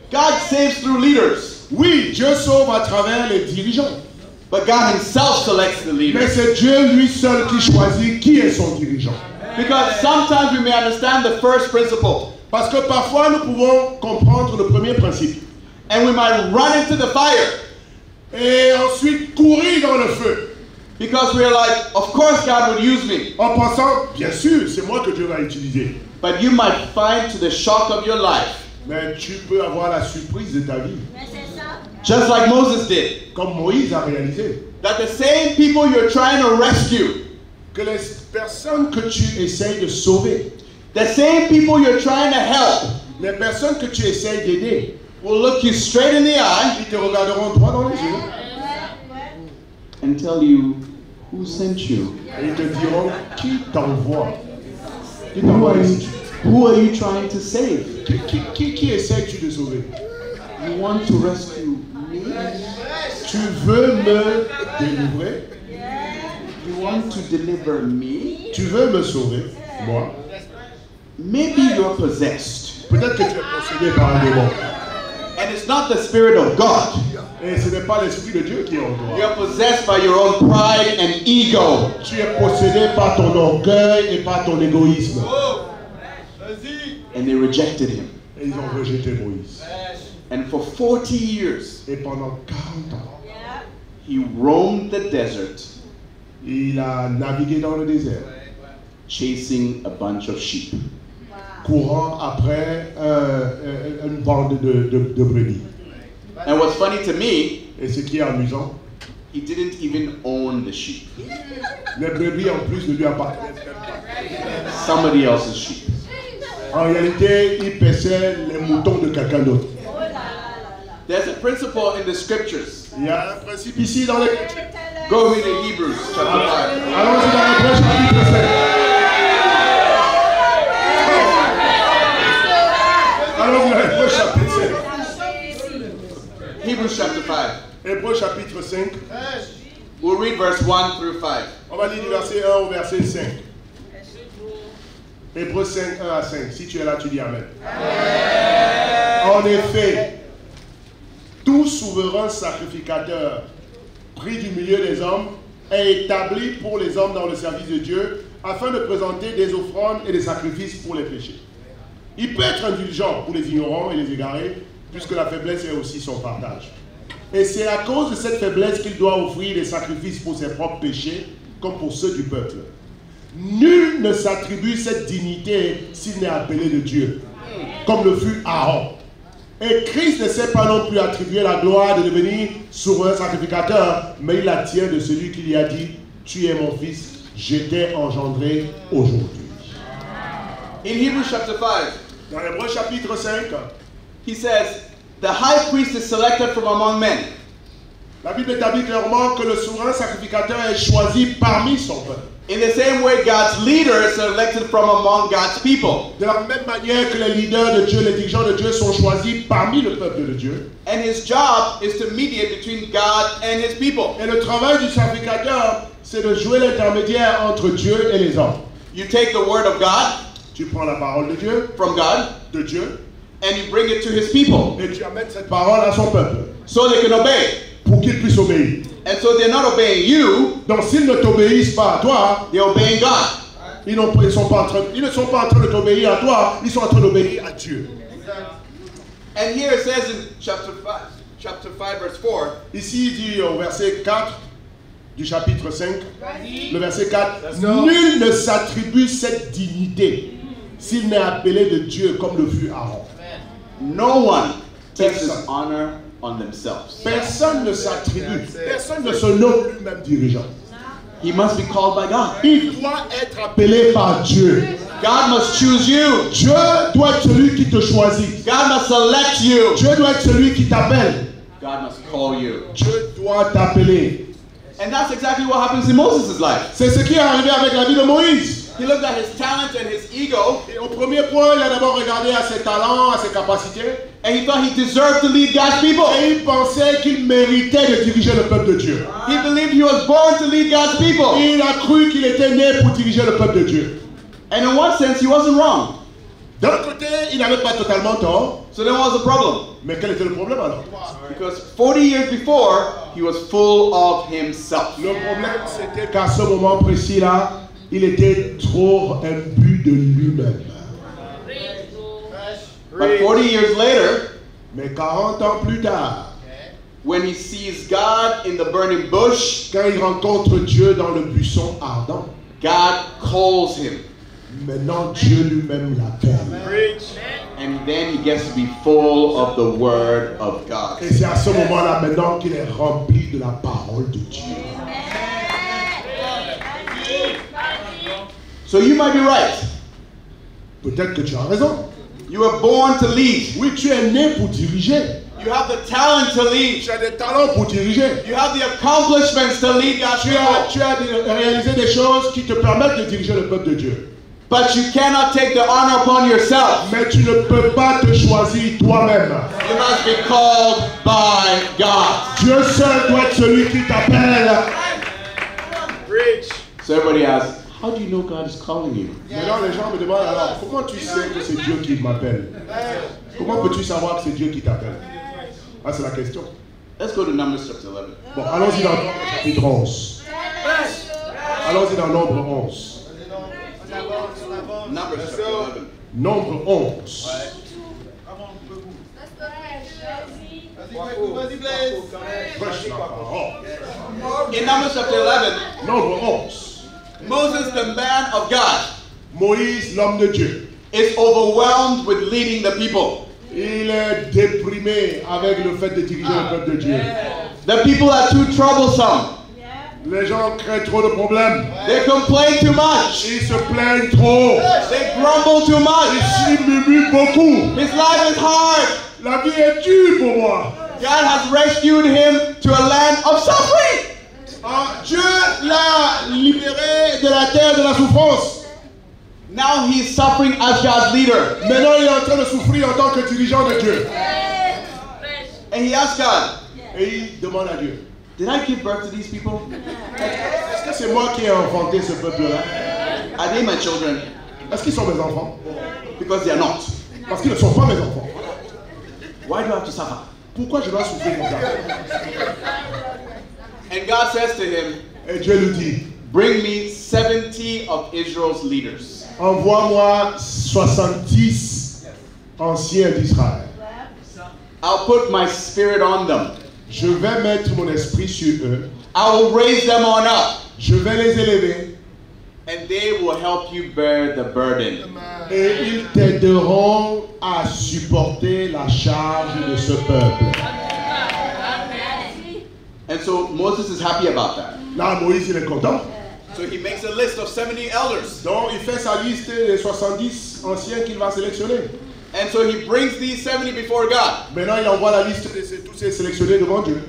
God saves through leaders, Oui, Dieu sauve à travers les dirigeants. but God himself selects the Mais leaders. c'est Dieu lui seul qui choisit qui est son dirigeant. Because sometimes we may understand the first principle, Parce que parfois nous pouvons comprendre le premier principe. and we might run into the fire Et ensuite courir dans le feu. because we're like, of course God would use me. En pensant, bien sûr, c'est moi que Dieu va utiliser. But you might find to the shock of your life, Mais tu peux avoir la surprise de ta vie. just like Moses did, Comme Moïse a réalisé. that the same people you're trying to rescue, Que les personnes que tu essayes de sauver, the same people you're trying to help, les personnes que tu essayes d'aider, will look you straight in the eye ils te regarderont droit dans les yeux. and tell you, who sent you? Et ils te diront, qui t'envoie? Qui Who t'envoie are ici? you trying to save? Qui essayes-tu de sauver? You want to rescue me? Tu veux me délivrer? You want to deliver me? Tu veux me sauver? Moi? Maybe you're possessed. Peut-être que tu es possédé par un démon. And it's not the Spirit of God. Et ce n'est pas l'Esprit de Dieu qui est en toi. You're possessed by your own pride and ego. Tu es possédé par ton orgueil et par ton égoïsme. And they rejected him. Et ils ont rejeté Moïse. And for 40 years, Et pendant 40 ans, he roamed the desert il a navigué dans le désert, chasing a bunch of sheep. courant après une bande de brebis. And what's funny to me, Et ce qui est amusant, he didn't even own the sheep. les brebis en plus ne lui appartenaient pas. Somebody else's sheep. En réalité, il paissait les moutons de quelqu'un d'autre. There's a principle in the scriptures. Il y a un principe ici dans les... Go read in Hebrews chapter 5. Allons-y dans Hébreux chapitre 5. Allons-y dans Hébreux chapitre 5. Hebrews chapter 5. Hébreux chapitre 5. We'll read verse 1 through 5. On va lire du verset 1 au verset 5. Hébreux 5, 1 à 5. Si tu es là, tu dis Amen. En effet, tout souverain sacrificateur pris du milieu des hommes est établi pour les hommes dans le service de Dieu afin de présenter des offrandes et des sacrifices pour les péchés. Il peut être indulgent pour les ignorants et les égarés, puisque la faiblesse est aussi son partage. Et c'est à cause de cette faiblesse qu'il doit offrir des sacrifices pour ses propres péchés, comme pour ceux du peuple. Nul ne s'attribue cette dignité s'il n'est appelé de Dieu, comme le fut Aaron. Et Christ ne s'est pas non plus attribué la gloire de devenir souverain sacrificateur, mais il la tient de celui qui lui a dit, « Tu es mon fils, je t'ai engendré aujourd'hui. » In Hebrews chapter 5, Dans l'Hébreux chapitre 5, he says, the high priest is selected from among men. la Bible établit clairement que le souverain sacrificateur est choisi parmi son peuple. In the same way, God's leader is selected from among God's people. De la même manière que les leaders de Dieu, les dirigeants de Dieu sont choisis parmi le peuple de Dieu. And his job is to mediate between God and his people. Et le travail du sacrificateur, c'est de jouer l'intermédiaire entre Dieu et les hommes. You take the word of God Tu prends la parole de Dieu, from God de Dieu, and you bring it to his people et tu amènes cette parole à son peuple so they can obey. pour qu'il puisse obéir. And so they're not obeying you, Donc s'ils ne t'obéissent pas à toi, they're obeying God. ils ne sont pas en train de t'obéir à toi, ils sont en train d'obéir à Dieu. And here it says in chapter 5 verse 4, Ici il dit au verset 4 du chapitre 5, le verset 4, nul ne s'attribue cette dignité s'il n'est appelé de Dieu comme le fut Aaron. no one takes this honor on themselves. Personne ne s'attribue, personne ne se nomme lui-même dirigeant. He must be called by God. Il doit être appelé par Dieu. God must choose you. Dieu doit être celui qui te choisit. God must select you. Dieu doit être celui qui t'appelle. God must call you. Dieu doit t'appeler. And that's exactly what happens in Moses' life. C'est ce qui est arrivé avec la vie de Moïse. He looked at his talent and his ego, Et au premier point, il a d'abord regardé à ses talents, à ses capacités. and he thought he deserved to lead God's people. Et il pensait qu'il méritait de diriger le peuple de Dieu. He believed he was born to lead God's people. Il a cru qu'il était né pour diriger le peuple de Dieu. And in one sense, he wasn't wrong. D'un côté, il n'avait pas totalement tort. So then what was the problem? Mais quel était le problème alors? Because 40 years before, he was full of himself. Le problème, c'était qu'à ce moment précis-là, il était trop imbu de lui-même. But 40 years later, Mais 40 ans plus tard, when he sees God in the burning bush, quand il rencontre Dieu dans le buisson ardent, God calls him. maintenant Dieu lui-même l'appelle. And then he gets to be full of the word of God. Et c'est à ce moment-là maintenant qu'il est rempli de la parole de Dieu. So you might be right. Peut-être que tu as raison. You were born to lead. Oui, tu es né pour diriger. You have the talent to lead. Tu as des talents pour diriger. You have the accomplishments to lead God's Tu as people. réalisé des choses qui te permettent de diriger le peuple de Dieu. But you cannot take the honor upon yourself. Mais tu ne peux pas te choisir toi-même. You must be called by God. Dieu seul doit être celui qui t'appelle. So everybody asks, how do you know God is calling you? Maintenant, les gens me demandent alors, comment tu sais que c'est Dieu qui m'appelle? Comment peux-tu savoir que c'est Dieu qui t'appelle? Ah, c'est la question. Let's go to Numbers chapter 11. Bon, allons-y dans Nombre chapitre 11. Allons-y dans Nombre 11. Numbers chapter 11. Nombre 11. Prêche la parole. In Numbers chapter 11, Nombre 11. Moses, the man of God, Moïse, l'homme de Dieu. is overwhelmed with leading the people. Il est déprimé avec le fait de diriger le peuple de Dieu. The people are too troublesome. Les gens créent trop de problèmes. They complain too much. Ils se plaignent trop. They grumble too much. Ils murmurent beaucoup. His life is hard. La vie est dure pour moi. God has rescued him to a land of suffering. Ah, Dieu l'a libéré de la terre de la souffrance. Now he's suffering as God's leader. Maintenant, il est en train de souffrir en tant que dirigeant de Dieu. And he asked God, Et il demande à Dieu, did I give birth to these people? Est-ce que c'est moi qui ai inventé ce peuple-là? Are they my children? Est-ce qu'ils sont mes enfants? Because they are not. Parce qu'ils ne sont pas mes enfants. Why do I have to suffer? Pourquoi je dois souffrir comme ça? And God says to him, Et Dieu lui dit, bring me 70 of Israel's leaders. envoie-moi 70 anciens d'Israël. I'll put my spirit on them. Je vais mettre mon esprit sur eux. I will raise them on up. Je vais les élever. And they will help you bear the burden. Et ils t'aideront à supporter la charge de ce peuple. And so Moses is happy about that. Là, Moïse, il est content. So he makes a list of 70 elders. Donc, il fait sa liste des 70 anciens qu'il va sélectionner. And so he brings these 70 before God. Maintenant, il envoie la liste de tous ces sélectionnés devant Dieu.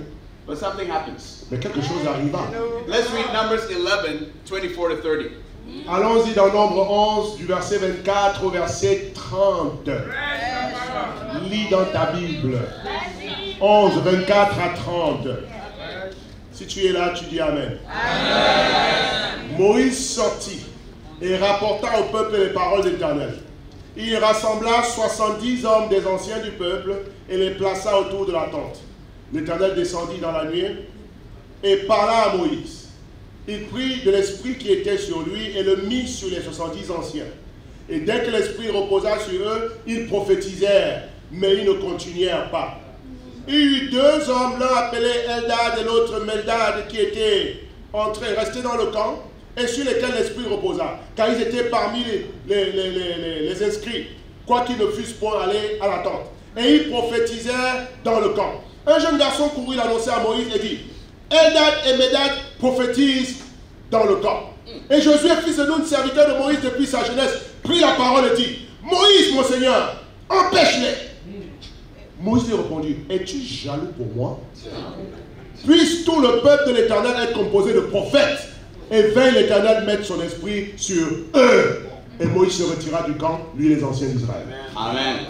But something happens. Mais quelque chose arriva. Let's read Numbers 11, 24 to 30. Allons-y dans Nombre 11, du verset 24 au verset 30. Lis dans ta Bible. 11, 24 à 30. Si tu es là, tu dis Amen. Moïse sortit et rapporta au peuple les paroles de l'Éternel. Il rassembla 70 hommes des anciens du peuple et les plaça autour de la tente. L'Éternel descendit dans la nuée et parla à Moïse. Il prit de l'esprit qui était sur lui et le mit sur les 70 anciens. Et dès que l'esprit reposa sur eux, ils prophétisèrent, mais ils ne continuèrent pas. Il y eut deux hommes, l'un appelé Eldad et l'autre Meldad, qui étaient restés dans le camp, et sur lesquels l'esprit reposa, car ils étaient parmi les inscrits, quoiqu'ils ne fussent point allés à la tente. Et ils prophétisèrent dans le camp. Un jeune garçon courut l'annoncer à Moïse et dit, Eldad et Meldad prophétisent dans le camp. Et Josué, fils de Nun, serviteur de Moïse depuis sa jeunesse, prit la parole et dit, Moïse, mon Seigneur, empêche-les. Moïse lui répondit, es-tu jaloux pour moi? Puisse tout le peuple de l'Éternel être composé de prophètes, et veuille l'Éternel mettre son esprit sur eux. Et Moïse se retira du camp, lui et les anciens d'Israël. Amen.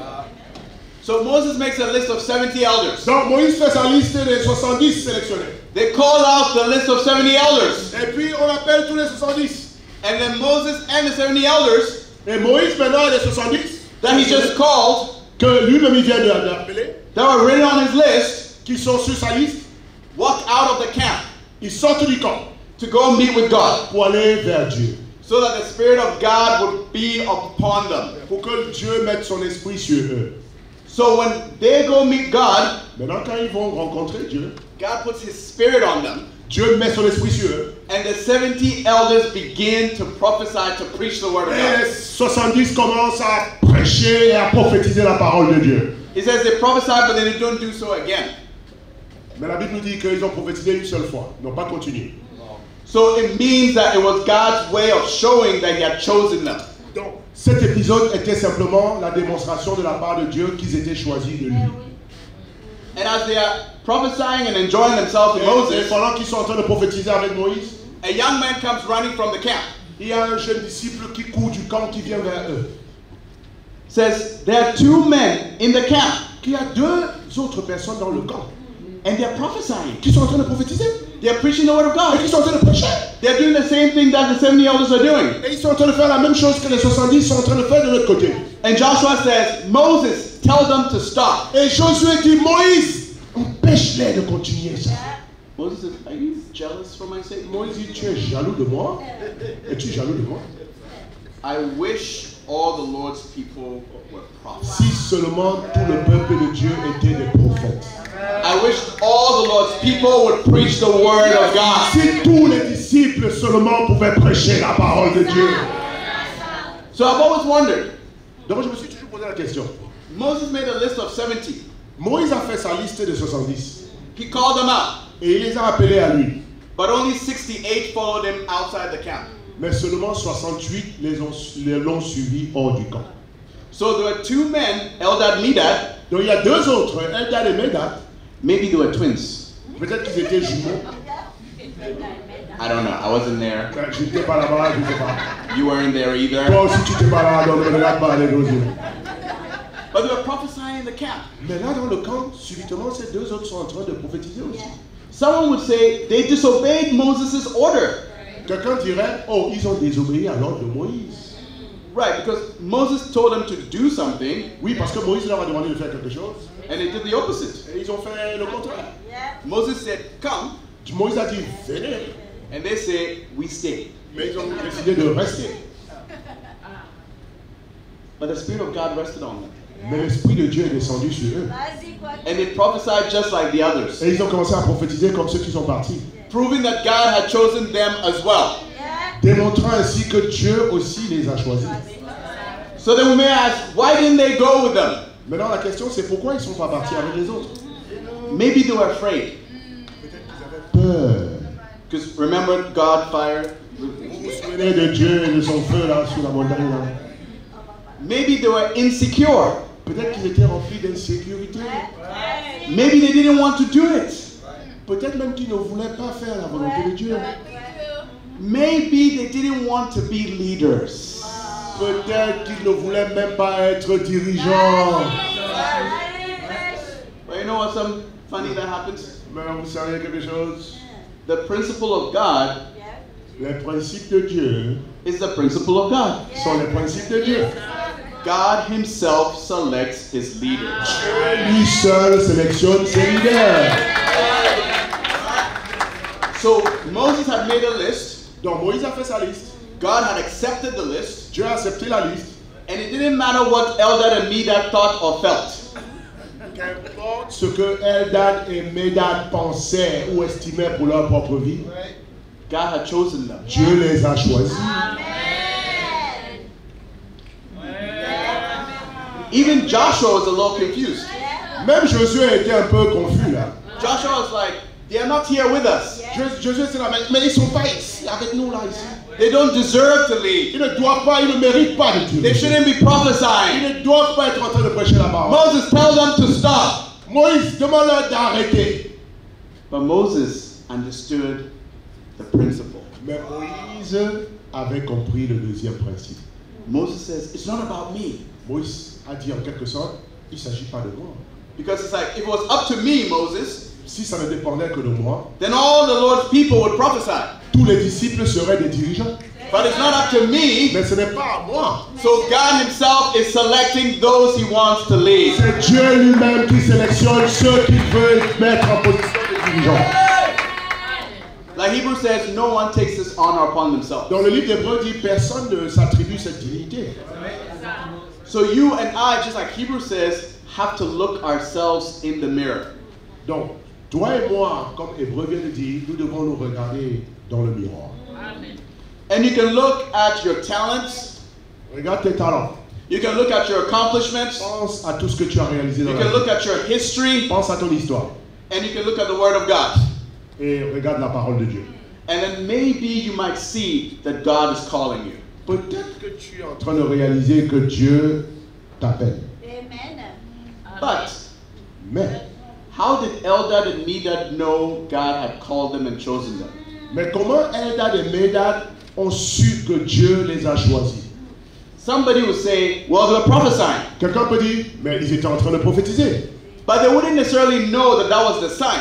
So Moses makes a list of 70 elders. Donc Moïse fait sa liste des 70 sélectionnés. They call out the list of 70 elders. Et puis on appelle tous les 70. And then Moses and the 70 elders Et Moïse maintenant les 70 that he just called, que lui-même il vient d'appeler, that were written on his list, qui sont sur sa liste, walk out of the camp ils sortent du camp to go meet with God, pour aller vers Dieu. so that the Spirit of God would be upon them. Pour que Dieu mette son esprit sur eux. So when they go meet God, Maintenant quand ils vont rencontrer Dieu, God puts His Spirit on them, Dieu met son esprit sur eux. and the 70 elders begin to prophesy, to preach the word of Et God. les 70 commencent à prêcher et à prophétiser la parole de Dieu. He says they prophesy, but then they don't do so again. Mais la Bible nous dit qu'ils ont prophétisé une seule fois, ils n'ont pas continué. So it means that it was God's way of showing that He had chosen them. Donc cet épisode était simplement la démonstration de la part de Dieu qu'ils étaient choisis de lui. And as they are prophesying and enjoying themselves with Et Moses, pendant qu'ils sont en train de prophétiser avec Moïse, a young man comes running from the camp. il y a un jeune disciple qui court du camp qui vient vers eux. Says, there are two men in the camp, Qu'il y a deux autres personnes dans le camp and they're prophesying. qui sont en train de prophétiser They're preaching the word of et God. qui sont en train de prêcher. They're doing the same thing that the 70 elders are doing. Et ils sont en train de faire la même chose que les 70 sont en train de faire de l'autre côté. And Joshua says, Moses, tell them to stop. Et Josué dit, Moïse, empêche-les de continuer ça. Moses says, are you jealous for my sake? Moïse dit, tu es jaloux de moi? Es-tu jaloux de moi? I wish all the Lord's people were prophets. Si seulement tout le peuple de Dieu était des prophètes. I wish all the Lord's people would preach the word of God. Si tous les disciples seulement pouvaient prêcher la parole de Dieu. So I've always wondered, Donc je me suis toujours posé la question. Moses made a list of 70. Moïse a fait sa liste de 70. He called them out, Et il les a appelés à lui. but only 68 followed him outside the camp. Mais seulement 68 l'ont suivi hors du camp. So there were two men, Eldad and Medad. Donc il y a deux autres, Eldad et Medad. Maybe they were twins. Peut-être qu'ils étaient jumeaux. I don't know. I wasn't there. Je n'étais pas là-bas, je ne sais pas. You weren't there either. Toi aussi tu n'étais pas là, donc ne regarde pas les deux yeux. But they were prophesying in the camp. Mais là dans le camp, subitement ces deux autres sont en train de prophétiser aussi. Someone would say they disobeyed Moses' order. Quelqu'un dirait, oh, ils ont désobéi à l'ordre de Moïse. Right, because Moses told them to do something. Oui, parce que Moïse leur a demandé de faire quelque chose. And they did the opposite. Et ils ont fait le contraire. Moses said, come. Moïse a dit, venez. And they say, we stay. Mais ils ont décidé de rester. But the Spirit of God rested on them. Mais l'Esprit de Dieu est descendu sur eux. And they prophesied just like the others. Et ils ont commencé à prophétiser comme ceux qui sont partis. Proving that God had chosen them as well. Démontrant ainsi que Dieu aussi les a choisis. So then we may ask, why didn't they go with them? Maintenant la question c'est pourquoi ils ne sont pas partis avec les autres? Maybe they were afraid. Peur. Because remember God fire? Vous vous souvenez de Dieu et de son feu là sur la montagne là? Maybe they were insecure. Peut-être qu'ils étaient remplis d'insécurité. Maybe they didn't want to do it. Peut-être même qu'ils ne voulaient pas faire la volonté de Dieu. Maybe they didn't want to be leaders. Peut-être qu'ils ne voulaient même pas être dirigeants. But you know what's some funny that happens? Mais vous savez quelque chose? The principle of God Les principes de Dieu is the principle of God. sont les principes de Dieu. God himself selects his leaders. Lui seul sélectionne ses leaders. So Moses had made a list. Donc Moïse a fait sa liste. God had accepted the list. Dieu a accepté la liste. And it didn't matter what Eldad and Medad thought or felt. Qu'importe ce que Eldad et Medad pensaient ou estimaient pour leur propre vie, God had chosen them. Dieu les a choisis. Even Joshua was a little confused. Même Josué était un peu confus là. Joshua was like, they are not here with us. Josué était là, mais ils ne sont pas ici, avec nous là ici. They don't deserve to lead. Ils ne doivent pas, ils ne méritent pas de They diriger. shouldn't be prophesying. Ils ne doivent pas être en train de prêcher la parole. Moses, tell them to stop. Moïse, demande-leur d'arrêter. But Moses understood the principle. Mais Moïse avait compris le deuxième principe. Moses says, it's not about me. Moïse a dit en quelque sorte, il ne s'agit pas de moi. Because it's like, if it was up to me, Moses, Si ça ne dépendait que de moi, then all the Lord's people would prophesy. tous les disciples seraient des dirigeants. But it's not up to me. Mais ce n'est pas à moi. So God himself is selecting those he wants to lead. C'est Dieu lui-même qui sélectionne ceux qu'il veut mettre en position de dirigeants. Like Hebrews says, no one takes this honor upon themselves. Dans le livre d'Hébreux dit, personne ne s'attribue cette dignité. So you and I, just like Hebrews says, have to look ourselves in the mirror. Donc, toi et moi, comme Hébreux vient de dire, nous devons nous regarder dans le miroir. And you can look at your talents. Regarde tes talents. You can look at your accomplishments. Pense à tout ce que tu as réalisé dans You la can vie. look at your history. Pense à ton histoire. And you can look at the Word of God. Et regarde la parole de Dieu. And then maybe you might see that God is calling you. Peut-être que tu es en train de réaliser que Dieu t'appelle. But Mais, how did Eldad and Medad know God had called them and chosen them? mais comment Eldad et Medad ont su que Dieu les a choisis? Somebody would say, well, they were prophesying. Quelqu'un peut dire, mais ils étaient en train de prophétiser. But they wouldn't necessarily know that that was the sign.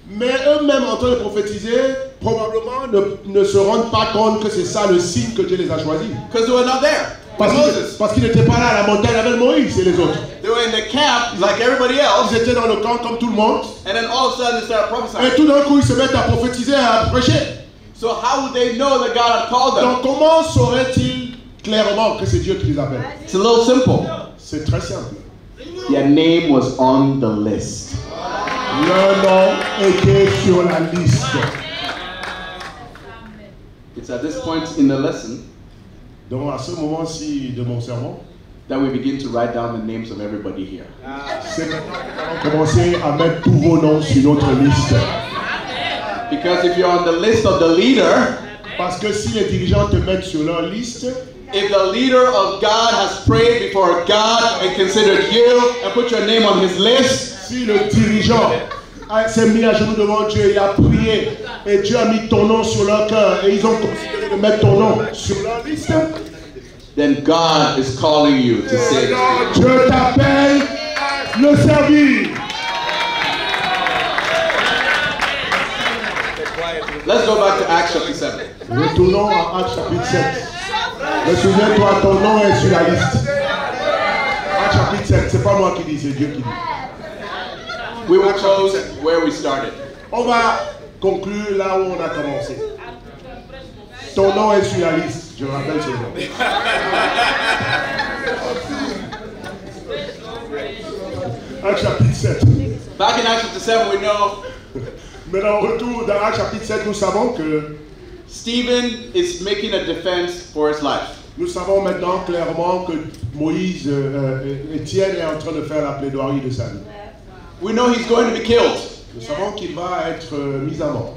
Mais eux-mêmes en train de prophétiser, probablement ne se rendent pas compte que c'est ça le signe que Dieu les a choisis. Because they were not there. Parce Moses. qu'ils n'étaient pas là à la montagne avec Moïse et les autres. They were in the camp like everybody else. Ils étaient dans le camp comme tout le monde. And then all of a sudden they started Et prophesying. tout d'un coup, ils se mettent à prophétiser et à prêcher. So how would they know that God had called them? Donc comment sauraient-ils clairement que c'est Dieu qui les appelle? It's a little simple. C'est très simple. Their name was on the list. Leur nom était sur la liste. It's at this point in the lesson Donc à ce moment-ci de mon sermon, that we begin to write down the names of everybody here. c'est maintenant que nous allons commencer à mettre tous vos noms sur notre liste. Because if you're on the list of the leader, Parce que si les dirigeants te mettent sur leur liste, if the leader of God has prayed before God and considered you and put your name on his list, si le dirigeant s'est mis à genoux devant Dieu, il a prié et Dieu a mis ton nom sur leur cœur et ils ont considéré de mettre ton nom sur leur liste, then God is calling you to say this. alors Dieu t'appelle à le servir. Let's go back to Acts chapter 7. Retournons à Actes chapitre 7. Mais souviens-toi, ton nom est sur la liste. Actes chapitre 7, c'est pas moi qui dis, c'est Dieu qui dit. We will close where we started. On va conclure là où on a commencé. Ton nom est sur la liste, je rappelle ce nom. Actes chapitre 7. Back in Acts chapter 7, we know Maintenant, retour dans Actes chapitre 7, nous savons que Stephen is making a defense for his life. nous savons maintenant clairement que Moïse, Étienne est en train de faire la plaidoirie de sa vie. We know he's going to be killed. Nous savons qu'il va être mis à mort.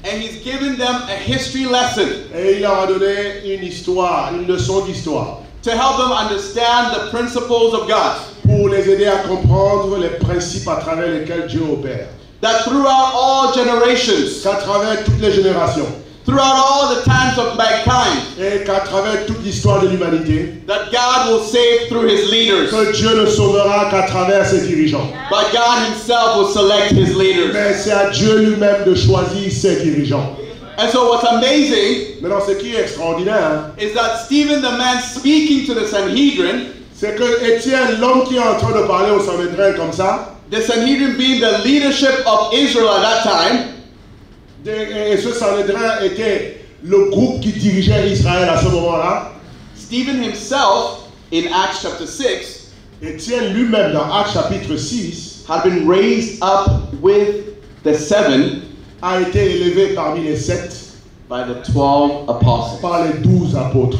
And he's given them a history lesson Et il leur a donné une histoire, une leçon d'histoire, to help them understand the principles of God. pour les aider à comprendre les principes à travers lesquels Dieu opère. That throughout all generations, Qu'à travers toutes les générations, throughout all the times of mankind, et qu'à travers toute l'histoire de l'humanité, that God will save through his leaders. que Dieu ne sauvera qu'à travers ses dirigeants. But God himself will select his leaders. Mais c'est à Dieu lui-même de choisir ses dirigeants. And so what's amazing Maintenant, ce qui est extraordinaire, is that Stephen, the man speaking to the Sanhedrin, c'est que Étienne, l'homme qui est en train de parler au Sanhédrin comme ça, the Sanhedrin being the leadership of Israel at that time, et ce Sanhédrin était le groupe qui dirigeait Israël à ce moment-là. Stephen himself, in Acts chapter 6, Étienne lui-même, dans Actes chapitre 6, had been raised up with the 7 a été élevé parmi les 7 by the 12 apostles. par les 12 apôtres.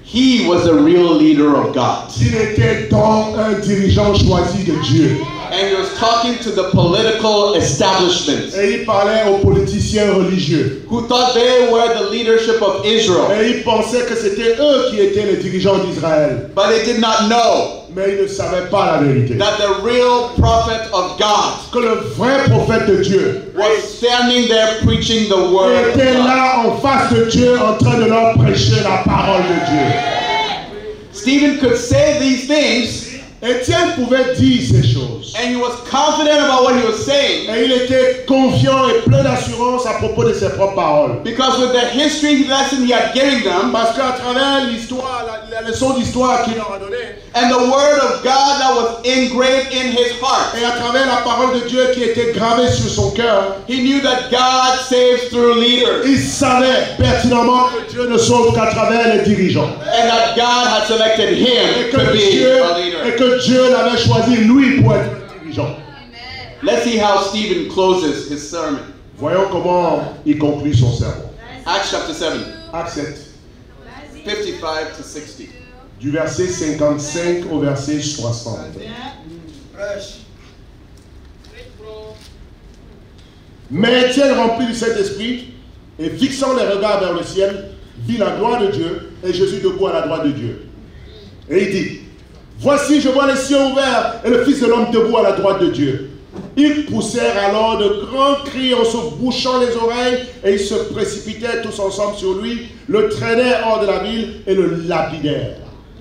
He was the real leader of God. Il était donc un dirigeant choisi de Dieu. And he was talking to the political establishment Et il parlait aux politiciens religieux. who thought they were the leadership of Israel. Et il pensait que c'était eux qui étaient les dirigeants d'Israël. But they did not know Mais ils ne savaient pas la vérité. that the real prophet of God Que le vrai prophète de Dieu was standing there preaching the word of était God. là en face de Dieu en train de leur prêcher la parole de Dieu. Stephen could say these things, Étienne pouvait dire ces choses. and he was confident about what he was saying, Et il était confiant et plein d'assurance à propos de ses propres paroles. because with the history lesson he had given them, Parce qu'à travers l'histoire, la leçon d'histoire qu'il leur a donnée, and the word of God that was engraved in his heart, et à travers la parole de Dieu qui était gravée sur son cœur, he knew that God saves through leaders, il savait pertinemment que Dieu ne sauve qu'à travers les dirigeants. and that God had selected Et him que to be Dieu, a leader. l'avait choisi lui pour être un dirigeant. Let's see how Stephen closes his sermon. Voyons comment il conclut son sermon. Acts chapter 7, Acte 7, 55 to 60. du verset 55 au verset 60. Mais Étienne, rempli du Saint-Esprit, et fixant les regards vers le ciel, vit la gloire de Dieu et Jésus debout à la droite de Dieu. Et il dit, voici, je vois les cieux ouverts et le Fils de l'homme debout à la droite de Dieu. Ils poussèrent alors de grands cris en se bouchant les oreilles et ils se précipitaient tous ensemble sur lui, le traînèrent hors de la ville et le lapidèrent.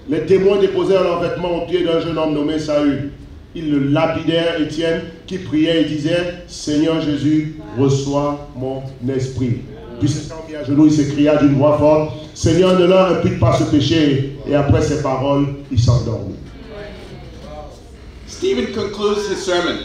Les témoins déposèrent leurs vêtements aux pieds d'un jeune homme nommé Saül. Ils le lapidèrent, Étienne, qui priait et disait, Seigneur Jésus, reçois mon esprit. Puis s'étant mis à genoux, il s'écria d'une voix forte, Seigneur, ne leur impute pas ce péché. Et après ces paroles, il s'endormit. Stephen concludes his sermon.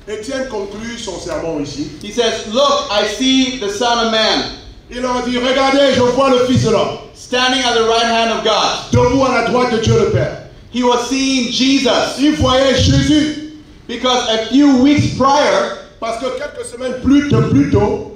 Étienne conclut son sermon ici. He says, look, I see the Son of Man Il leur dit, regardez, je vois le Fils de l'homme, standing at the right hand of God. debout à la droite de Dieu le Père. He was seeing Jesus Il voyait Jésus, because a few weeks prior, parce que quelques semaines plus tôt,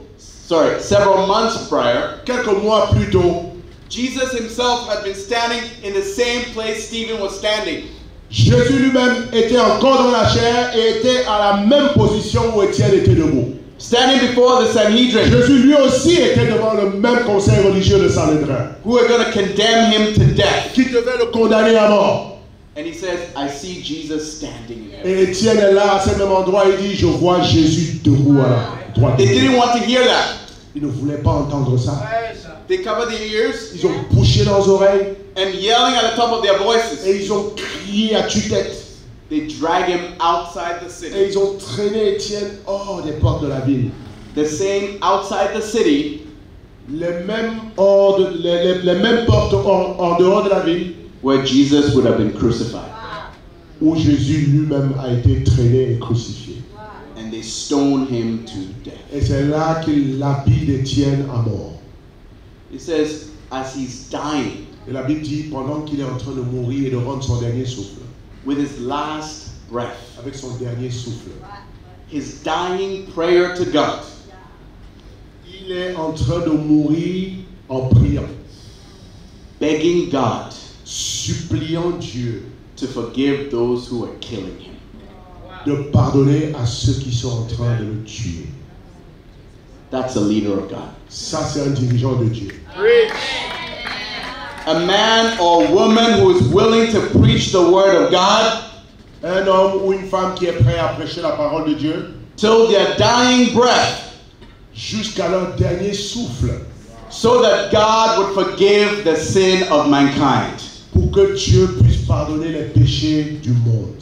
several months prior, quelques mois plus tôt, Jesus himself had been standing in the same place Stephen was standing. Jésus lui-même était encore dans la chair et était à la même position où Étienne était debout. Standing before the Sanhedrin, Jésus lui aussi était devant le même conseil religieux de Sanhédrin, who were going to condemn him to death. qui devait le condamner à mort. And he says, I see Jesus standing here. Et Étienne est là à ce même endroit, il dit, je vois Jésus debout à la droite. They didn't want to hear that. Ils ne voulaient pas entendre ça. They covered their ears Ils ont bouché leurs oreilles and yelling at the top of their voices. et ils ont crié à tue-tête. They dragged him outside the Et city. ils ont traîné Étienne hors des portes de la ville. the same outside the city, les mêmes portes en dehors de la ville where Jesus would have been crucified. où Jésus lui-même a été traîné et crucifié. And they stoned him to death. Et c'est là qu'il lapide Étienne à mort. It says, as he's dying, Et la Bible dit, pendant qu'il est en train de mourir et de rendre son dernier souffle, with his last breath, avec son dernier souffle, his dying prayer to God, il est en train de mourir en priant, begging God suppliant Dieu to forgive those who are killing him. de pardonner à ceux qui sont en train de le tuer. That's a leader of God. Ça, c'est un dirigeant de Dieu. A man or woman who is willing to preach the word of God Un homme ou une femme qui est prêt à prêcher la parole de Dieu till their dying breath, jusqu'à leur dernier souffle, so that God would forgive the sin of mankind, pour que Dieu puisse pardonner les péchés du monde.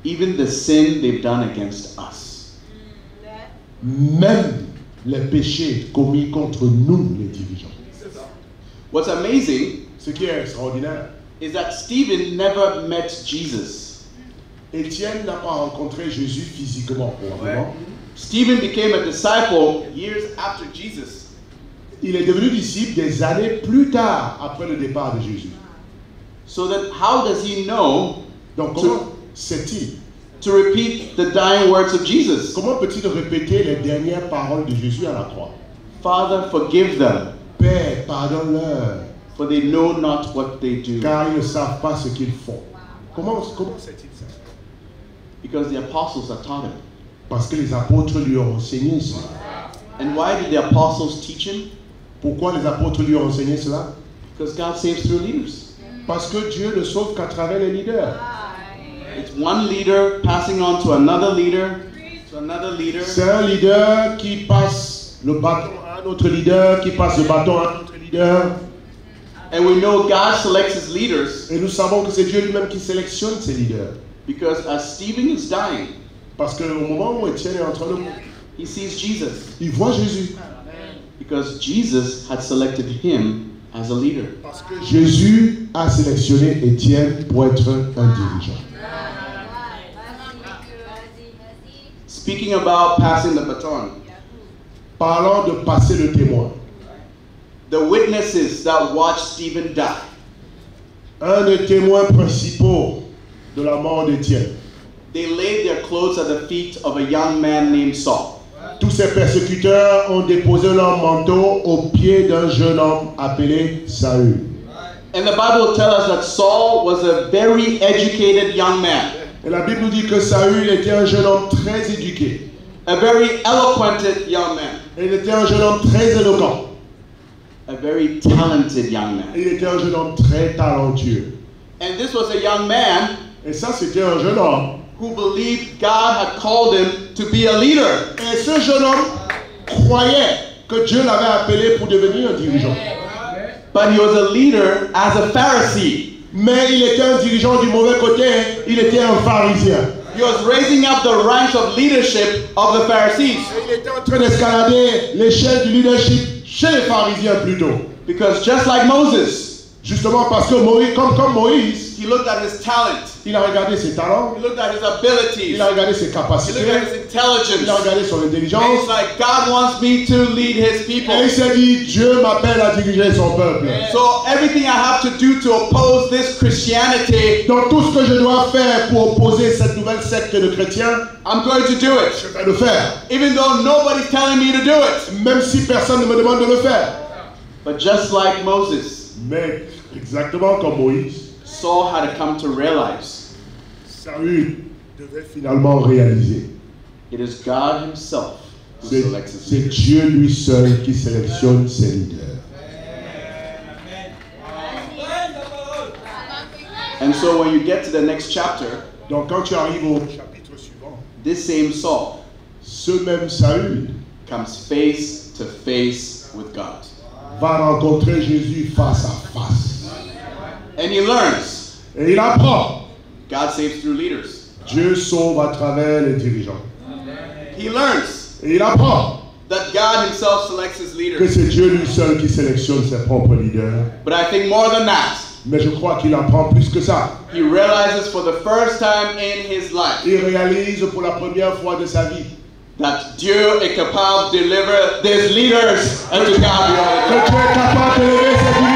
even the sin they've done against us. Même les péchés commis contre nous, les dirigeants. What's amazing Ce qui est extraordinaire, is that Stephen never met Jesus. Étienne n'a pas rencontré Jésus physiquement, probablement. Stephen became a disciple years after Jesus. Il est devenu disciple des années plus tard, après le départ de Jésus. So that how does he know Donc, comment sait-il? to repeat the dying words of Jesus? Comment peut-il répéter les dernières paroles de Jésus à la croix? Father, forgive them, Père, pardonne-leur, for they know not what they do. car ils ne savent pas ce qu'ils font. Comment sait-il ça? Because the apostles had taught him. Parce que les apôtres lui ont enseigné cela. And why did the apostles teach him? Pourquoi les apôtres lui ont enseigné cela? Because God saves through leaders. Parce que Dieu ne sauve qu'à travers les leaders. It's one leader passing on to another leader, to another leader. C'est un leader qui passe le bâton à un autre leader, qui passe le bâton à un autre leader. And we know God selects his leaders Et nous savons que c'est Dieu lui-même qui sélectionne ses leaders. because as Stephen is dying, Parce qu'au moment où Étienne est en train de mourir, he sees Jesus. il voit Jésus. Because Jesus had selected him as a leader. Parce que Jésus a sélectionné Étienne pour être un dirigeant. Speaking about passing the baton, Parlant de passer le témoin, the witnesses that watched Stephen die, un des témoins principaux de la mort d'Étienne, they laid their clothes at the feet of a young man named Saul. tous ses persécuteurs ont déposé leur manteau aux pieds d'un jeune homme appelé Saül. And the Bible tells us that Saul was a very educated young man, Et la Bible nous dit que Saül était un jeune homme très éduqué. a very eloquent young man, Et il était un jeune homme très éloquent. a very talented young man. Et il était un jeune homme très talentueux. And this was a young man Et ça, c'était un jeune homme. who believed God had called him to be a leader. Et ce jeune homme croyait que Dieu l'avait appelé pour devenir un dirigeant. But he was a leader as a Pharisee. Mais il était un dirigeant du mauvais côté. Il était un pharisien. He was raising up the ranks of leadership of the Pharisees. Et il était en train d'escalader l'échelle du leadership chez les pharisiens plutôt. Because just like Moses, Justement parce que Moïse, comme Moïse, he looked at his talent, il a regardé ses talents, he looked at his abilities, il a regardé ses he capacités, looked at his il a intelligence. regardé son And intelligence. he's like, God wants me to lead his people. Et il s'est dit, Dieu m'appelle à diriger son peuple. So everything I have to do to oppose this Christianity, Donc tout ce que je dois faire pour opposer cette nouvelle secte de chrétiens, I'm going to do je it. vais le faire. Even though nobody's telling me to do it. Même si personne ne me demande de le faire. But just like Moses, Mais exactement comme Moïse, Saul had to come to realize Saül devait finalement réaliser. it is God himself who C'est selects his c'est leaders. Dieu lui seul qui sélectionne ses leaders. And so when you get to the next chapter, Donc quand tu arrives au chapitre suivant, this same Saul ce même Saül comes face to face with God. va rencontrer Jésus face à face. And he learns Et il apprend. God saves through leaders. Dieu sauve à travers les dirigeants. He learns Et il apprend. that God himself selects his que leaders. c'est Dieu lui seul qui sélectionne ses propres leaders. But I think more than that, Mais je crois qu'il apprend plus que ça. he realizes for the first time in his life Il réalise pour la première fois de sa vie that Dieu est capable de deliver des leaders unto God. que Dieu est capable de lever ses